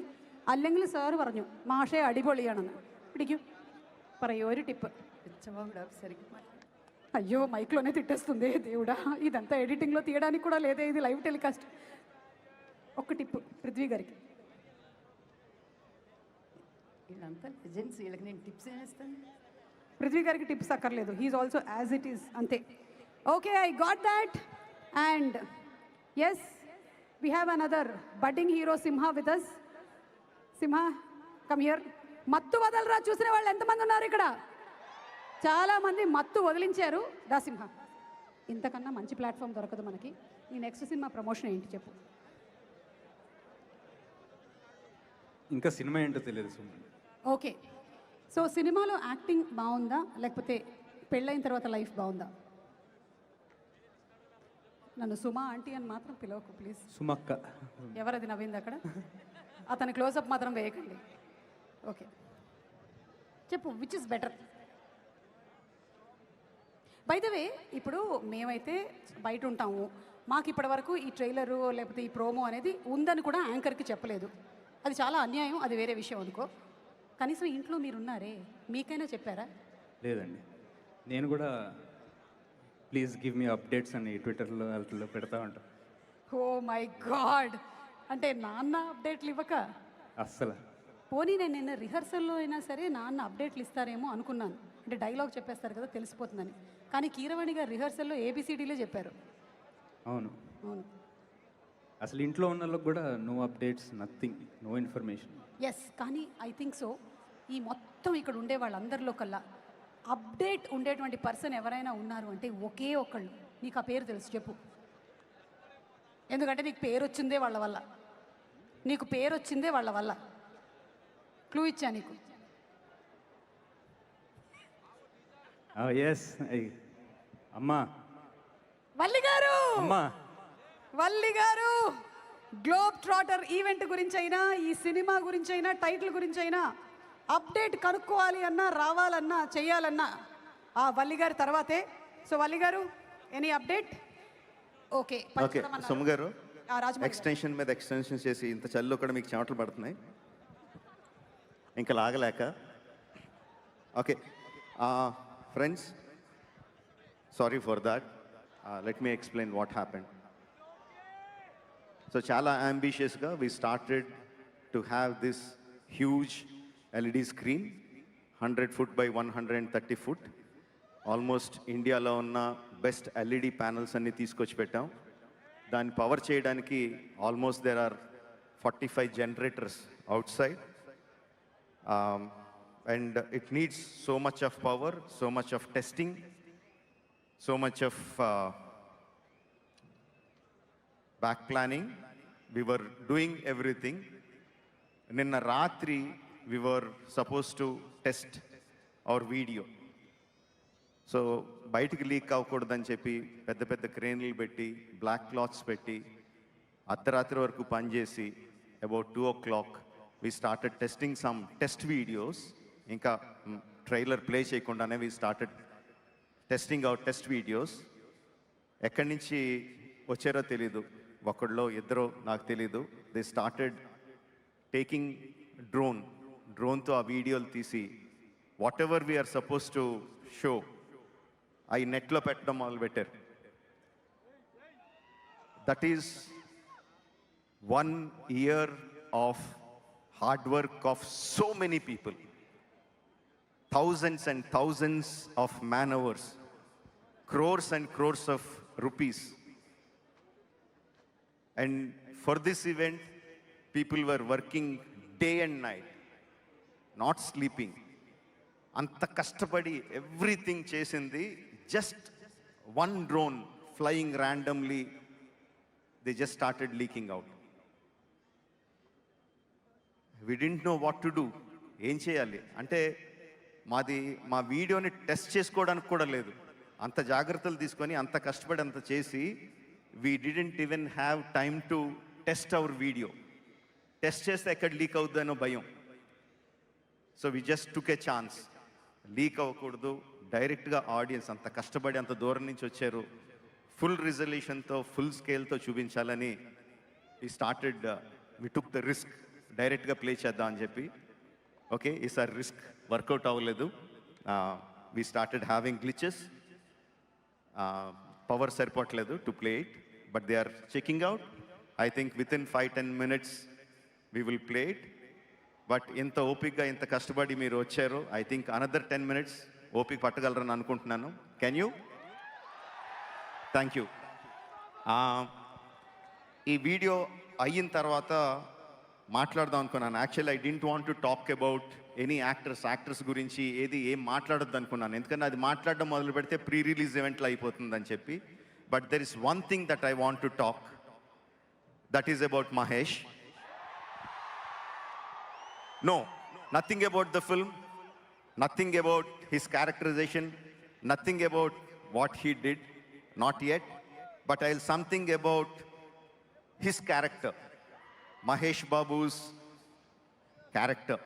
അല്ലെങ്കിൽ സാർ പറഞ്ഞു മാഷേ അടിപൊളിയാണെന്ന്. പിടിക്കൂ, പറയൂ ഒരു ടിപ്പ്. అయ్యో మైక్లోనే తిట్టేస్తుంది దేవుడా, ఇదంతా ఎడిటింగ్లో తీయడానికి కూడా లేదే, ఇది లైవ్ టెలికాస్ట్. ఒక్క టిప్ పృథ్వీ గారికి. వీళ్ళంతా లెజెండ్స్, వీళ్ళకి నేను టిప్స్ ఏమిస్తాను? పృథ్వీ గారికి టిప్స్ అక్కర్లేదు, he is also as it is, అంతే. Okay, I got that. And yes, we have another budding hero Simha with us. Simha, come here. Mathu Vadalara చూసిన వాళ్ళు ఎంతమంది ఉన్నారు ఇక్కడ? చాలా మంది మత్తు వదిలించారు. దా సింహ, ఇంతకన్నా మంచి ప్లాట్ఫామ్ దొరకదు మనకి. ఈ నెక్స్ట్ సినిమా ప్రమోషన్ ఏంటి చెప్పు. ఇంకా సినిమా ఏంటో తెలియదు. ఓకే, సో సినిమాలో యాక్టింగ్ బాగుందా, లేకపోతే పెళ్ళైన తర్వాత లైఫ్ బాగుందా? నన్ను సుమా ఆంటీ అని మాత్రం పిలవకు ప్లీజ్. సుమక్క. ఎవరది నవ్వింది అక్కడ? అతని క్లోజప్ మాత్రం వేయకండి. ఓకే, చెప్పు, which is better? By the వే, ఇప్పుడు మేమైతే బయట ఉంటాము, మాకు ఇప్పటి వరకు ఈ ట్రైలరు లేకపోతే ఈ ప్రోమో అనేది ఉందని కూడా యాంకర్కి చెప్పలేదు. అది చాలా అన్యాయం, అది వేరే విషయం అనుకో. కనీసం ఇంట్లో మీరున్నారే, మీకైనా చెప్పారా? లేదండి, నేను కూడా ప్లీజ్ గివ్ మీ అప్డేట్స్ అని ట్విట్టర్లో వాటిలో పెడతా ఉంటాను. ఓ మై గాడ్, అంటే నాన్న అప్డేట్లు ఇవ్వక అస్సలు. పోనీ నేను నిన్న రిహర్సల్లో అయినా సరే నాన్న అప్డేట్లు ఇస్తారేమో అనుకున్నాను, అంటే డైలాగ్ చెప్పేస్తారు కదా తెలిసిపోతుందని. కానీ కీరవాణి గారు రిహర్సల్లో ఏబిసిడీలే చెప్పారు. అవును, అవును. అసలు ఇంట్లో ఉన్న వాళ్ళకి కూడా no updates, nothing, no information. Yes, కానీ ఐ థింక్ సో, ఈ మొత్తం ఇక్కడ ఉండే వాళ్ళందరిలో కల్లా అప్డేట్ ఉండేటువంటి పర్సన్ ఎవరైనా ఉన్నారు అంటే ఒకే ఒకళ్ళు. నీకు ఆ పేరు తెలుసు, చెప్పు. ఎందుకంటే నీకు పేరు వచ్చిందే వాళ్ళ వల్ల, నీకు పేరు వచ్చిందే వాళ్ళ వల్ల. క్లూ ఇచ్చా నీకు. ఎస్, అమ్మా. వల్లి గారు, అమ్మా. వల్లి గారు, గ్లోబ్ ట్రాటర్ ఈవెంట్ గురించి అయినా, ఈ సినిమా గురించి అయినా, టైటిల్ గురించి అయినా అప్డేట్ కనుక్కోవాలి అన్నా, రావాలన్నా, చేయాలన్నా ఆ వల్లి గారి తర్వాతే. సో వల్లి గారు, ఎనీ అప్డేట్? ఓకే ఓకే, సొమ్ము గారు, రాజమౌళి ఎక్స్టెన్షన్ మీద ఎక్స్టెన్షన్ చేసి ఇంత చల్లు కూడా మీకు చెమటలు పడుతున్నాయి, ఇంకా లాగలేక. Okay friends, sorry for that. Let me explain what happened. So చాలా అంబిషియస్గా we started to have this huge LED screen, 100 foot by 130 foot. Almost ఇండియాలో ఉన్న బెస్ట్ LED ప్యానల్స్ అన్నీ తీసుకొచ్చి పెట్టాం. దాన్ని పవర్ చేయడానికి almost there are 45 generators outside. And it needs so much of power, so much of testing, so much of back planning. We were doing everything. Ninna ratri we were supposed to test our video. So బయటికి leak అవ్వకూడదని చెప్పి పెద్ద పెద్ద క్రేన్లు పెట్టి, black clothes పెట్టి, అర్ధరాత్రి వరకు పనిచేసి about 2 o'clock we started testing some test videos. ఇంకా ట్రైలర్ ప్లే చేయకుండానే we started testing our test videos. ఎక్కడి నుంచి వచ్చారో తెలీదు, ఒకళ్ళో ఇద్దరో నాకు తెలీదు. దే స్టార్టెడ్ టేకింగ్ డ్రోన్తో ఆ వీడియోలు తీసి whatever we are suppose to show అవి నెట్లో పెట్టడం మొదలుపెట్టారు. That is 1 year of hard work of so many people, thousands and thousands of man hours, crores and crores of rupees. And for this event people were working day and night, not sleeping. అంత కష్టపడి everything చేసింది just one drone flying ర్యాండమ్లీ, they just started leaking out. We didn't know what to do. ఏం చేయాలి అంటే మా వీడియోని test చేసుకోవడానికి కూడా లేదు. అంత జాగ్రత్తలు తీసుకొని అంత కష్టపడి అంత చేసి we didn't even have time to test our video. Test చేస్తే ఎక్కడ లీక్ అవుతుందనో భయం. So we just took a chance. Leak అవ్వకూడదు, డైరెక్ట్గా ఆడియన్స్ అంత కష్టపడి అంత దూరం నుంచి వచ్చారు, ఫుల్ రిజల్యూషన్తో ఫుల్ స్కేల్తో చూపించాలని వి టుక్ ద రిస్క్, డైరెక్ట్గా ప్లే చేద్దాం అని చెప్పి. ఓకే, ఈసారి రిస్క్ వర్కౌట్ అవ్వలేదు. We started having glitches, power సరిపోవట్లేదు to play it, but they are checking out. I think within 5-10 minutes we will play it. But ఇంత ఓపిక్గా ఇంత కష్టపడి మీరు వచ్చారు, ఐ థింక్ అనదర్ 10 minutes ఓపిక పట్టగలరని అనుకుంటున్నాను. Can you? Thank you. ఈ వీడియో అయిన తర్వాత మాట్లాడదాం అనుకున్నాను. Actually I didn't want to talk about any actors గురించి ఏం మాట్లాడొద్దు అనుకున్నాను, ఎందుకంటే అది మాట్లాడడం మొదలు పెడితే ప్రీ రిలీజ్ ఈవెంట్లో అయిపోతుందని చెప్పి. But there is one thing that I want to talk, that is about Mahesh. No, nothing about the film, nothing about his characterization, nothing about what he did, not yet. But I'll something about his character, Mahesh Babu's character.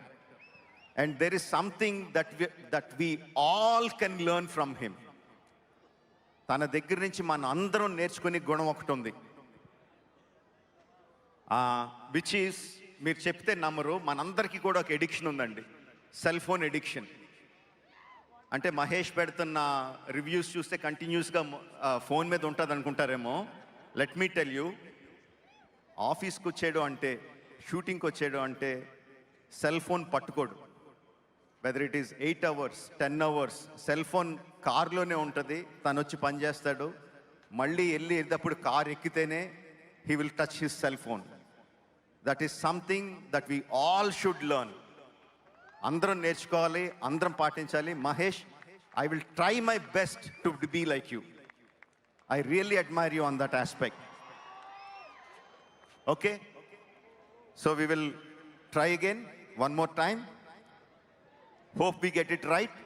And there is something that we all can learn from him. తన దగ్గర నుంచి మన అందరం నేర్చుకునే గుణం ఒకటి ఉంది, which is, మీరు చెప్తే నమ్మరు, మనందరికీ కూడా ఒక ఎడిక్షన్ ఉందండి, సెల్ ఫోన్ ఎడిక్షన్. అంటే మహేష్ పెడుతున్న రివ్యూస్ చూస్తే కంటిన్యూస్గా ఫోన్ మీద ఉంటుంది అనుకుంటారేమో. లెట్ మీ టెల్ యూ, ఆఫీస్కి వచ్చాడు అంటే, షూటింగ్కి వచ్చాడు అంటే సెల్ ఫోన్ పట్టుకోడు. Whether it is 8 hours 10 hours cell phone కార్లోనే ఉంటుంది, తను వచ్చి పని చేస్తాడు. మళ్ళీ వెళ్ళేటప్పుడు కార్ ఎక్కితేనే he will touch his cell phone. That is something that we all should learn. అందరం నేర్చుకోవాలి, అందరం పాటించాలి. Mahesh, I will try my best to be like you. I really admire you on that aspect. Okay, so we will try again one more time. Hope we get it right.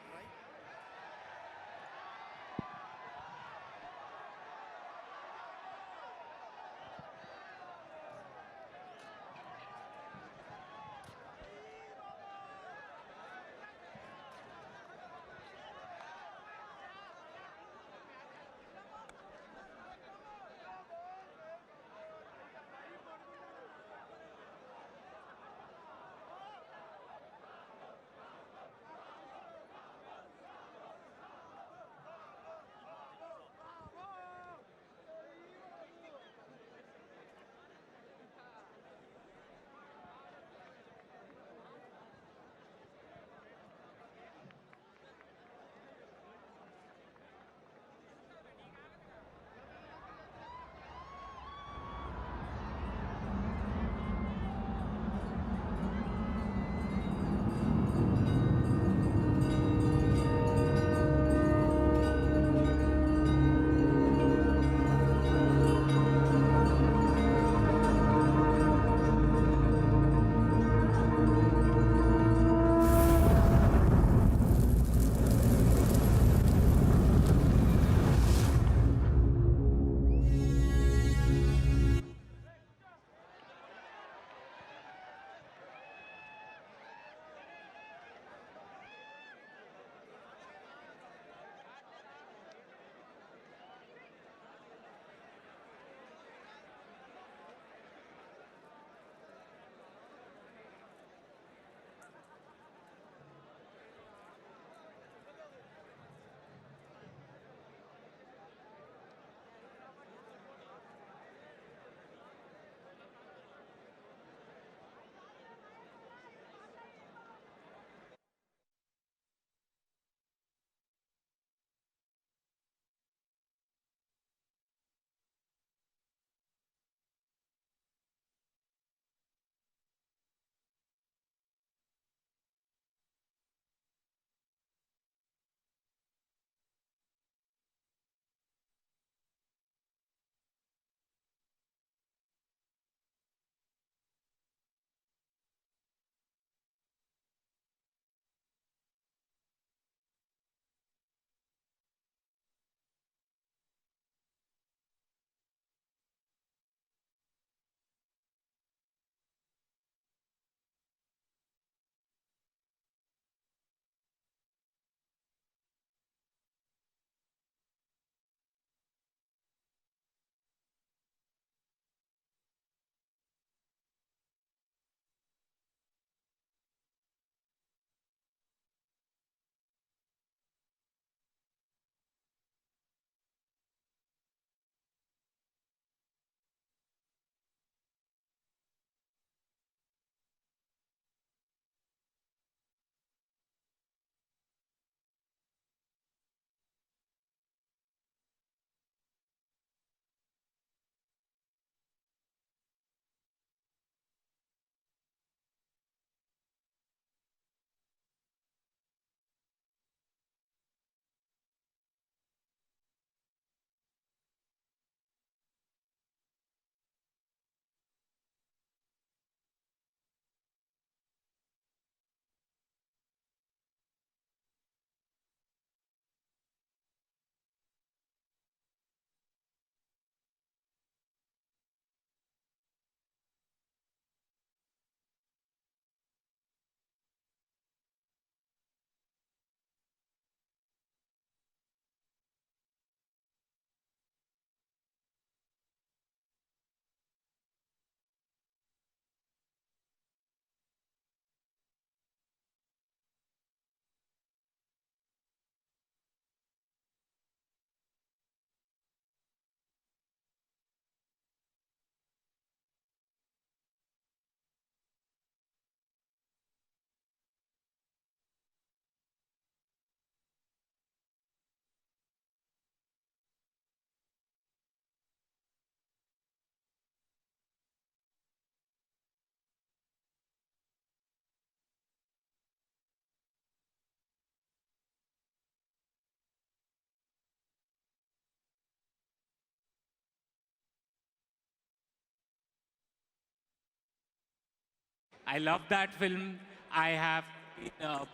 I love that film. I have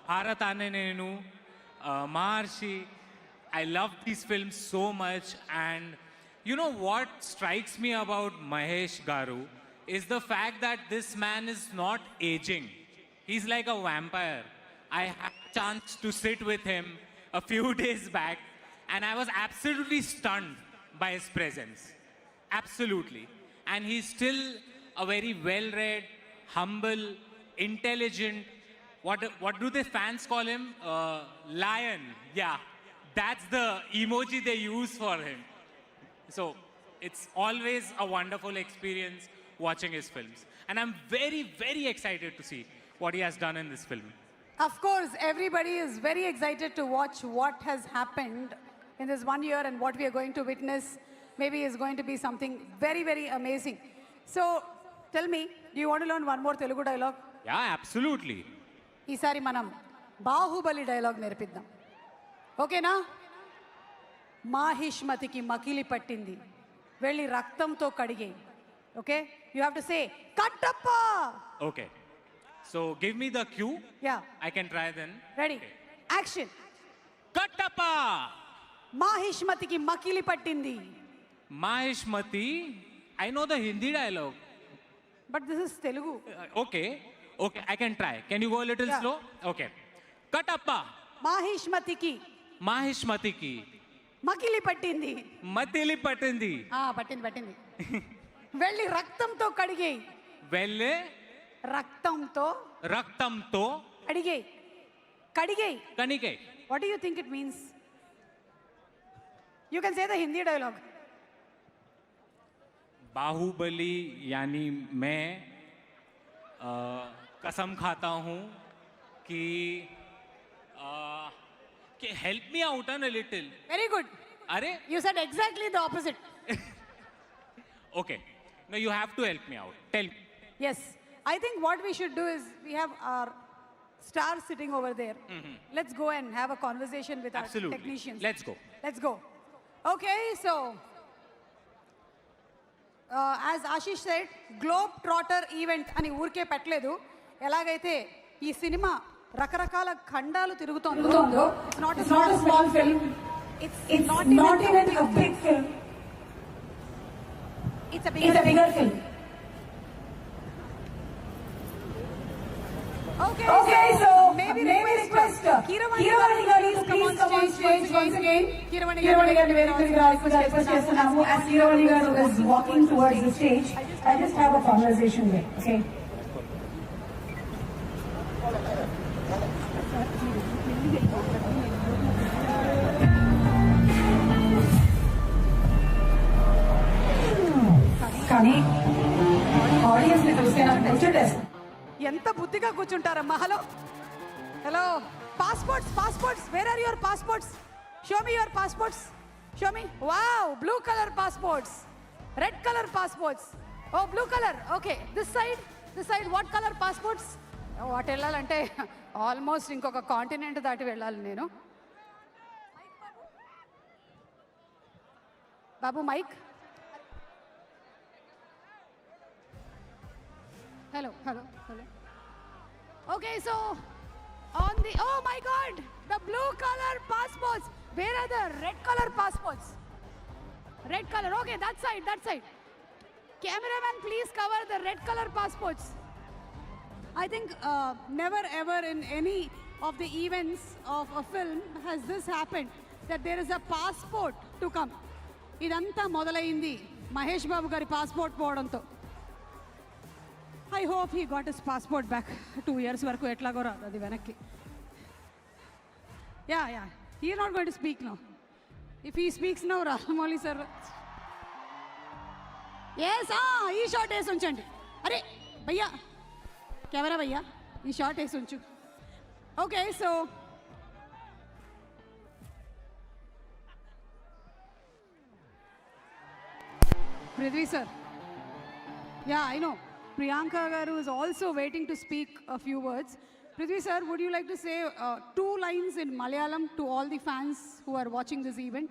Bharat Ane Nenu, Maharshi. I love these films so much. And you know what strikes me about Mahesh Garu is the fact that this man is not aging. He's like a vampire. I had a chance to sit with him a few days back, and I was absolutely stunned by his presence. Absolutely. And he's still a very well-read, humble, intelligent, what do the fans call him? Lion. Yeah, that's the emoji they use for him. So it's always a wonderful experience watching his films. And I'm very, very excited to see what he has done in this film. Of course, everybody is very excited to watch what has happened in this 1 year and what we are going to witness. Maybe is going to be something very, very amazing. So, tell me, do you want to learn one more Telugu dialogue? Yeah, absolutely. ఈసారి మనం Baahubali dialogue నేర్పిద్దాం ఓకేనా మాహిష్మతికి మకిలి పట్టింది వెళ్ళి రక్తంతో కడిగే okay you have to say Kattappa Okay. So give me the cue. Yeah. I can try then. Ready action Kattappa! మాహిష్మతికి మకిలి పట్టింది Maheshmati. I know the Hindi dialogue. But this is Telugu Okay. Okay, I can try. Can you go a little Yeah. slow? Okay. Kattappa! మాహిష్మతికి Maheshmatiki. మకిలి పట్టింది Matili patindi. పట్టింది పట్టింది వెళ్ళి రక్తంతో కడిగే Velle రక్తంతో raktamto కడిగే కడిగే kanike. What do you think it means you can say the Hindi dialogue Baahubali यानी मैं कसम खाता हूँ कि help me out a little. Very good अरे you said exactly the opposite okay no you have to help me out. Tell me. Yes I think what we should do is we have our star sitting over there let's go and have a conversation with our Absolutely. Technicians Let's go. Let's go okay so as Ashish said globe trotter event అని ఊరికే పెట్టలేదు ఎలాగైతే ఈ సినిమా రకరకాల ఖండాలు తిరుగుతోందో it's not a small film it's not even a big film it's a bigger film Okay, so maybe request Keeravani garu to come on stage once again. Keeravani garu request chestunnamo. As Keeravani garu is walking towards the stage, I just have a conversation there. Okay. కానీ audience ని చూస్తే నాకు ముచ్చటేస్తుంది ఎంత బుద్ధిగా కూర్చుంటారమ్మా hello hello passports passports where are your passports show me your passports show me wow blue colour passports red colour passports oh blue colour okay this side what colour passports what వెళ్ళాలంటే almost ఇంకొక continent దాటి వెళ్ళాలి నేను బాబు mic Hello. Okay, so on the, oh my God, the blue color passports. Where are the red color passports? Red color, okay, that side. Cameraman, please cover the red color passports. I think never ever in any of the events of a film has this happened, that there is a passport to come. Idanta modalaindi Mahesh Babu gari passport పోవడంతో I hope he got his passport back 2 years వరకు ఎట్లాగో రాదు అది వెనక్కి yeah he is not going to speak now. If he speaks now, Rajamouli sir. Yes, ఈ shot వేసి ఉంచండి అరే భయ్యా కెమెరా భయ్యా ఈ షాట్ వేసి ఉంచు okay so Prithvi sir. Yeah, I know. Priyanka garu is also waiting to speak a few words. Prithvi sir, would you like to say 2 lines in Malayalam to all the fans who are watching this event?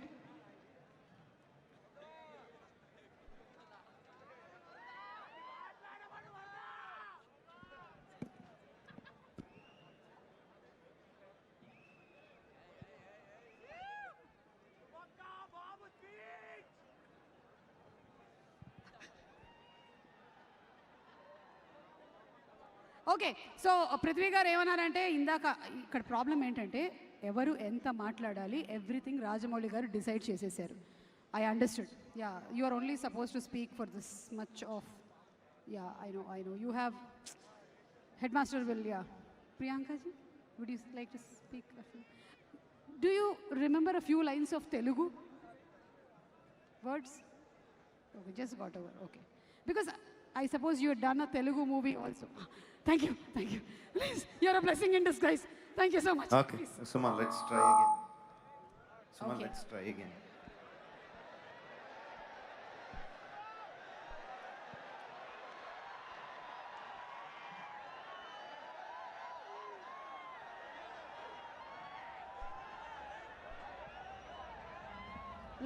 Okay so Prithvi గారు ఏమన్నారంటే ఇందాక ఇక్కడ problem ఏంటంటే ఎవరు ఎంత మాట్లాడాలి everything Rajamouli గారు decide చేసేసారు. I understood. Yeah you are only suppose to speak for this much of. Yeah I know you have head master will. Yeah ప్రియాంకాజీ would you like to speak? Do you remember a few lines of Telugu words? Okay, just got over. Okay. Because I suppose you had done a Telugu movie also. Thank you. Please, you're a blessing in disguise. Thank you so much. Okay, Please. Suma, let's try again. Suma, Okay. let's try again.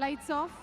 Lights off.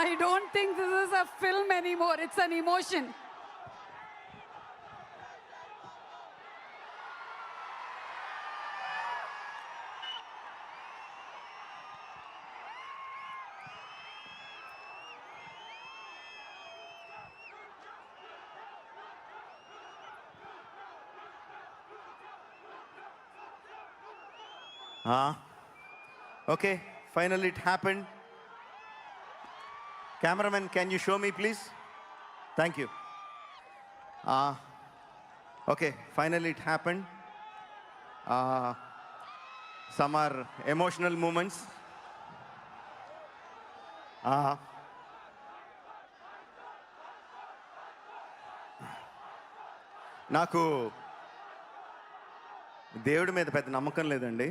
I don't think this is a film anymore. It's an emotion. Okay, finally it happened. Cameraman, can you show me, please? Thank you. Okay, finally it happened. some are emotional moments. నాకు దేవుడి మీద పెద్ద నమ్మకం లేదండి.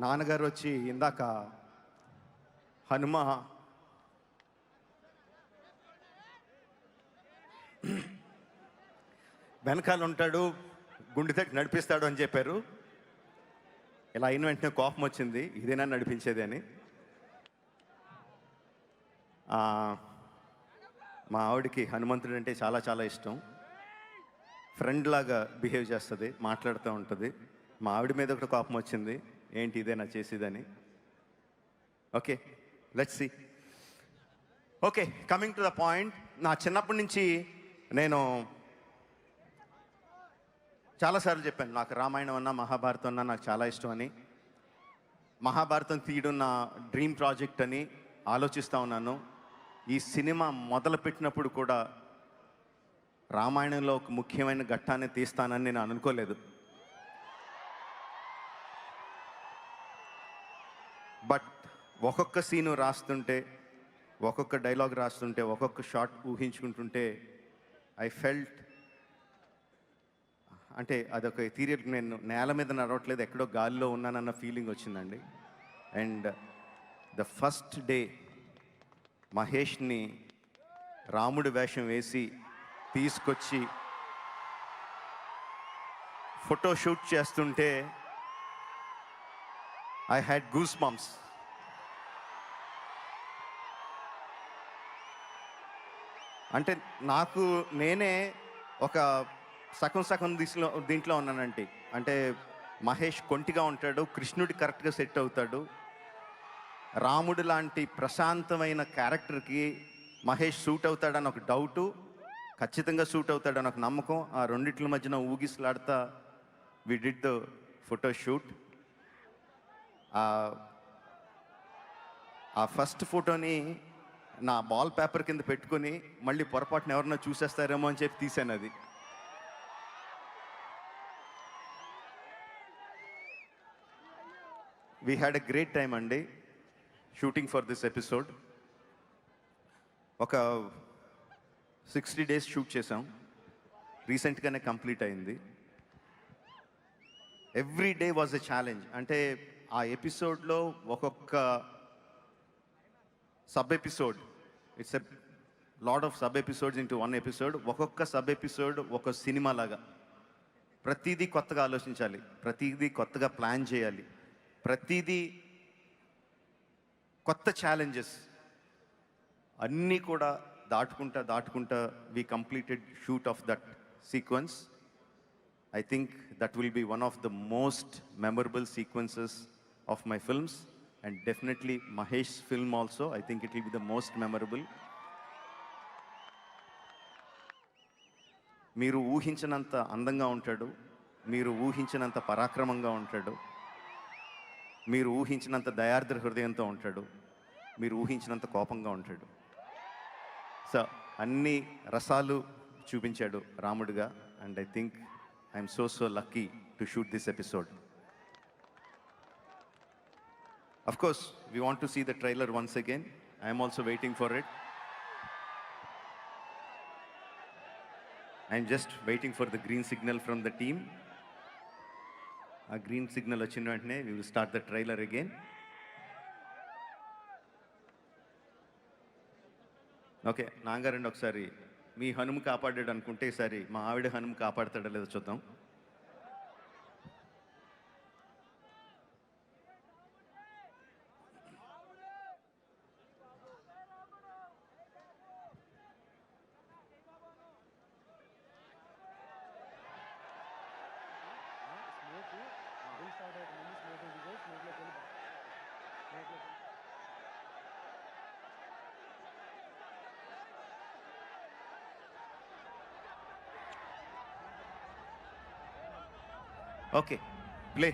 నాన్నగారు వచ్చి ఇందాక హనుమ వెనకాల ఉంటాడు, గుండె తట్టి నడిపిస్తాడు అని చెప్పారు. ఇలా అయిన వెంటనే కోపం వచ్చింది, ఇదేనా నడిపించేది అని. మా ఆవిడకి హనుమంతుడు అంటే చాలా చాలా ఇష్టం. ఫ్రెండ్ లాగా బిహేవ్ చేస్తుంది, మాట్లాడుతూ ఉంటుంది. మా ఆవిడ మీద కూడా కోపం వచ్చింది, ఏంటి ఇదేనా చేసేదని. Okay, let's see. Okay, coming to the point. నా చిన్నప్పటి నుంచి నేను చాలాసార్లు చెప్పాను, నాకు రామాయణం అన్నా మహాభారతం అన్నా నాకు చాలా ఇష్టం అని. మహాభారతం తీయడం నా డ్రీమ్ ప్రాజెక్ట్ అని ఆలోచిస్తూ ఉన్నాను. ఈ సినిమా మొదలుపెట్టినప్పుడు కూడా రామాయణంలో ఒక ముఖ్యమైన ఘట్టాన్ని తీస్తానని నేను అనుకోలేదు. బట్ ఒక్కొక్క సీను రాస్తుంటే, ఒక్కొక్క డైలాగ్ రాస్తుంటే, ఒక్కొక్క షాట్ ఊహించుకుంటుంటే ఐ ఫెల్ట్ అంటే అదొక ఎథీరియల్, నేను నేల మీద నడవట్లేదు, ఎక్కడో గాలిలో ఉన్నానన్న ఫీలింగ్ వచ్చిందండి. అండ్ ద ఫస్ట్ డే మహేష్ని రాముడి వేషం వేసి తీసుకొచ్చి ఫోటో షూట్ చేస్తుంటే ఐ హ్యాడ్ గూస్ బంప్స్. అంటే నాకు నేనే ఒక సగం దీంట్లో ఉన్నానంటే, అంటే మహేష్ కొంటిగా ఉంటాడు, కృష్ణుడి కరెక్ట్గా సెట్ అవుతాడు. రాముడు లాంటి ప్రశాంతమైన క్యారెక్టర్కి మహేష్ సూట్ అవుతాడని ఒక డౌటు, ఖచ్చితంగా సూట్ అవుతాడని ఒక నమ్మకం. ఆ రెండిట్ల మధ్యన ఊగిసలాడుతా we did the photo shoot. ఆ ఫస్ట్ ఫోటోని నా బాల్ పేపర్ కింద పెట్టుకొని మళ్ళీ పొరపాటున ఎవరన్నా చూసేస్తారేమో అని చెప్పి తీశాను అది. We had a great time అండి షూటింగ్ ఫర్ దిస్ ఎపిసోడ్. ఒక 60 days షూట్ చేసాం, రీసెంట్గానే కంప్లీట్ అయింది. Every day was a challenge. అంటే ఆ ఎపిసోడ్లో ఒక్కొక్క sub episode, it's a lot of sub episodes into one episode. ఒక్కొక్క సబ్ ఎపిసోడ్ ఒక సినిమా లాగా. ప్రతిదీ కొత్తగా ఆలోచించాలి, ప్రతిదీ కొత్తగా ప్లాన్ చేయాలి, ప్రతిదీ కొత్త ఛాలెంజెస్ అన్నీ కూడా దాటుకుంటా we completed shoot of that sequence. I think that will be one of the most memorable sequences of my films, and definitely Mahesh's film also, I think it will be the most memorable. మీరు ఊహించినంత అందంగా ఉంటాడు, మీరు ఊహించినంత పరాక్రమంగా ఉంటాడు, మీరు ఊహించినంత దయార్ద్ర హృదయంతో ఉంటాడు, మీరు ఊహించినంత కోపంగా ఉంటాడు. సో అన్ని రసాలు చూపించాడు రాముడిగా. And I think I'm so lucky to shoot this episode. Of course, we want to see the trailer once again. I am also waiting for it. I'm just waiting for the green signal from the team. A green signal vachina ventane we will start the trailer again. Okay, నాంగారండి ఒకసారి మీ హనుమ కాపాడాడు అనుకుంటే ఈసారి మా ఆవిడ హనుమ కాపాడతాడో లేదో చూద్దాం. Okay, play.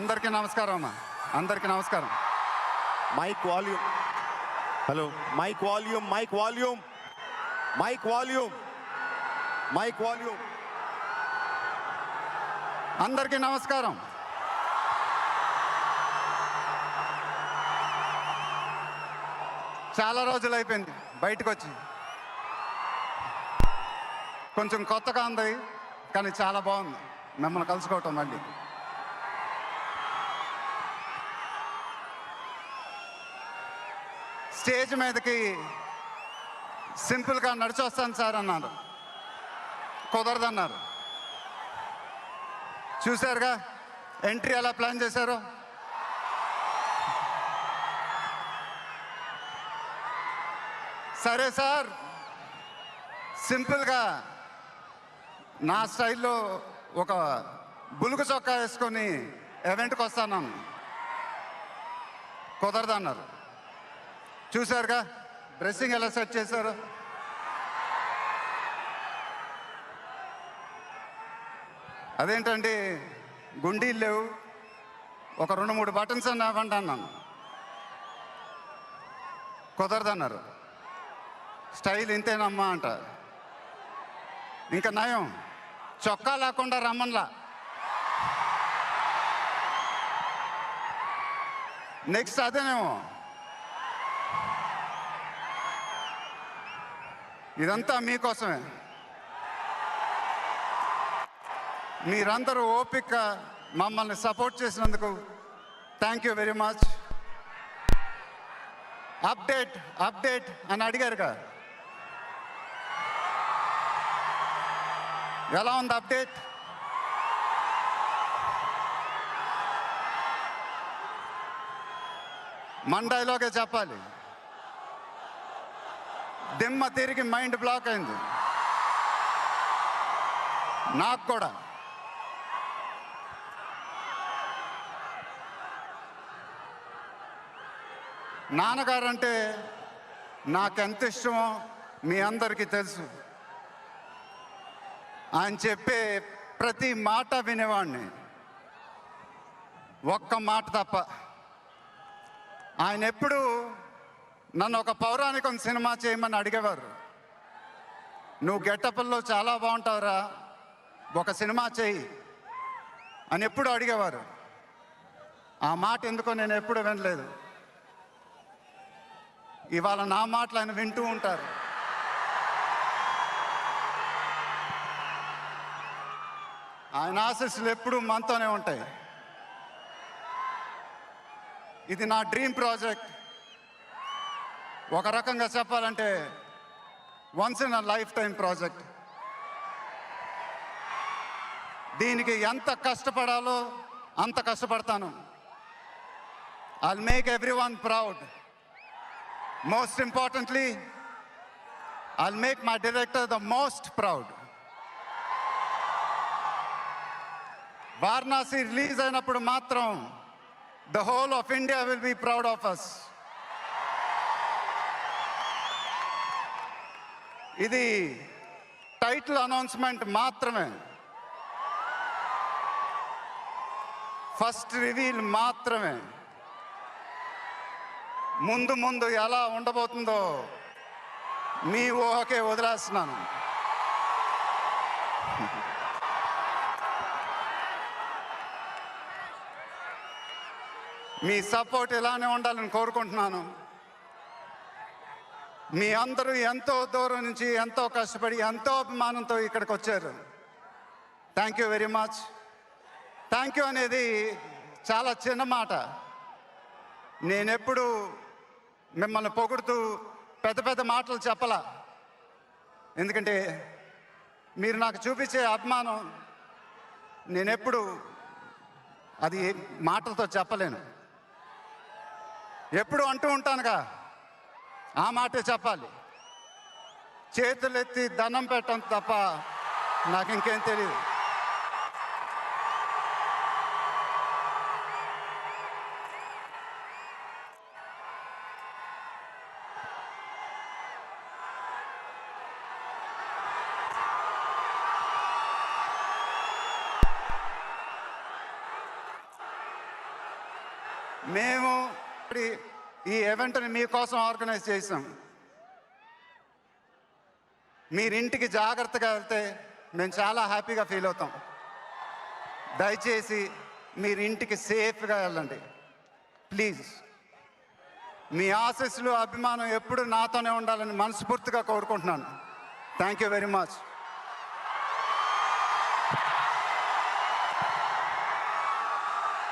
అందరికీ నమస్కారం అమ్మా, అందరికీ నమస్కారం. Mic volume. Hello, mic volume, mic volume, mic volume, mic volume. అందరికీ నమస్కారం. చాలా రోజులు అయిపోయింది బయటకు వచ్చి, కొంచెం కొత్తగా ఉంది కానీ చాలా బాగుంది మిమ్మల్ని కలుసుకోవటం. మళ్ళీ స్టేజ్ మీదకి సింపుల్గా నడిచొస్తాను సార్ అన్నారు, కుదరదన్నారు. చూశారుగా ఎంట్రీ ఎలా ప్లాన్ చేశారు. సరే సార్, సింపుల్గా నా స్టైల్లో ఒక బులుగు చొక్కా వేసుకొని ఈవెంట్కి వస్తాను, కుదరదన్నారు. చూశారుగా డ్రెస్సింగ్ ఎలా సెట్ చేశారు. అదేంటండి గుండీలు లేవు, ఒక 2-3 బటన్స్ అన్న ఇవ్వండి అన్నాను, కుదరదన్నారు. స్టైల్ ఇంతేనమ్మా అంట. ఇంకా నయం, చొక్కా లేకుండా రమ్మన్లా. నెక్స్ట్ అదేనేమో. ఇదంతా మీకోసమే. మీరందరూ ఓపిక మమ్మల్ని సపోర్ట్ చేసినందుకు thank you very much. Update update అని అడిగారుగా, ఎలా ఉంది అప్డేట్? మన డైలాగే చెప్పాలి. దిమ్మ తిరిగి మైండ్ బ్లాక్ అయింది నాకు కూడా. నాన్నగారంటే నాకెంత ఇష్టమో మీ అందరికీ తెలుసు. ఆయన చెప్పే ప్రతి మాట వినేవాడిని, ఒక్క మాట తప్ప. ఆయన ఎప్పుడు నన్ను ఒక పౌరాణికం సినిమా చేయమని అడిగేవారు. నువ్వు గెటప్ల్లో చాలా బాగుంటావురా, ఒక సినిమా చేయి అని ఎప్పుడు అడిగేవారు. ఆ మాట ఎందుకో నేను ఎప్పుడు వినలేదు. ఇవాళ నా మాటలు ఆయన వింటూ ఉంటారు. ఆయన ఆశీస్సులు ఎప్పుడూ మనతోనే ఉంటాయి. ఇది నా డ్రీమ్ ప్రాజెక్ట్. ఒక రకంగా చెప్పాలంటే once in a lifetime project. దీనికి ఎంత కష్టపడాలో అంత కష్టపడతాను. I'll make everyone proud. Most importantly, I'll make my director the most proud. Varanasi release అయినప్పుడు మాత్రం the whole of India will be proud of us. ఇది టైటిల్ అనౌన్స్మెంట్ మాత్రమే, first reveal మాత్రమే. ముందు ముందు ఎలా ఉండబోతుందో మీ ఊహకే వదిలేస్తున్నాను. మీ సపోర్ట్ ఇలానే ఉండాలని కోరుకుంటున్నాను. మీ అందరూ ఎంతో దూరం నుంచి ఎంతో కష్టపడి ఎంతో అభిమానంతో ఇక్కడికి వచ్చారు. Thank you very much. Thank you అనేది చాలా చిన్న మాట. నేనెప్పుడు మిమ్మల్ని పొగుడుతూ పెద్ద పెద్ద మాటలు చెప్పలా, ఎందుకంటే మీరు నాకు చూపించే అభిమానం నేనెప్పుడు అది మాటలతో చెప్పలేను. ఎప్పుడు అంటూ ఉంటానుగా, ఆ మాటే చెప్పాలి. చేతులెత్తి దండం పెట్టడం తప్ప నాకు ఇంకేం తెలియదు. మేము ఈ ఈవెంట్ని మీకోసం ఆర్గనైజ్ చేసాం. మీరింటికి జాగ్రత్తగా వెళ్తే మేము చాలా హ్యాపీగా ఫీల్ అవుతాం. దయచేసి మీరింటికి సేఫ్గా వెళ్ళండి ప్లీజ్. మీ ఆశీస్సులు అభిమానం ఎప్పుడు నాతోనే ఉండాలని మనస్ఫూర్తిగా కోరుకుంటున్నాను. Thank you very much.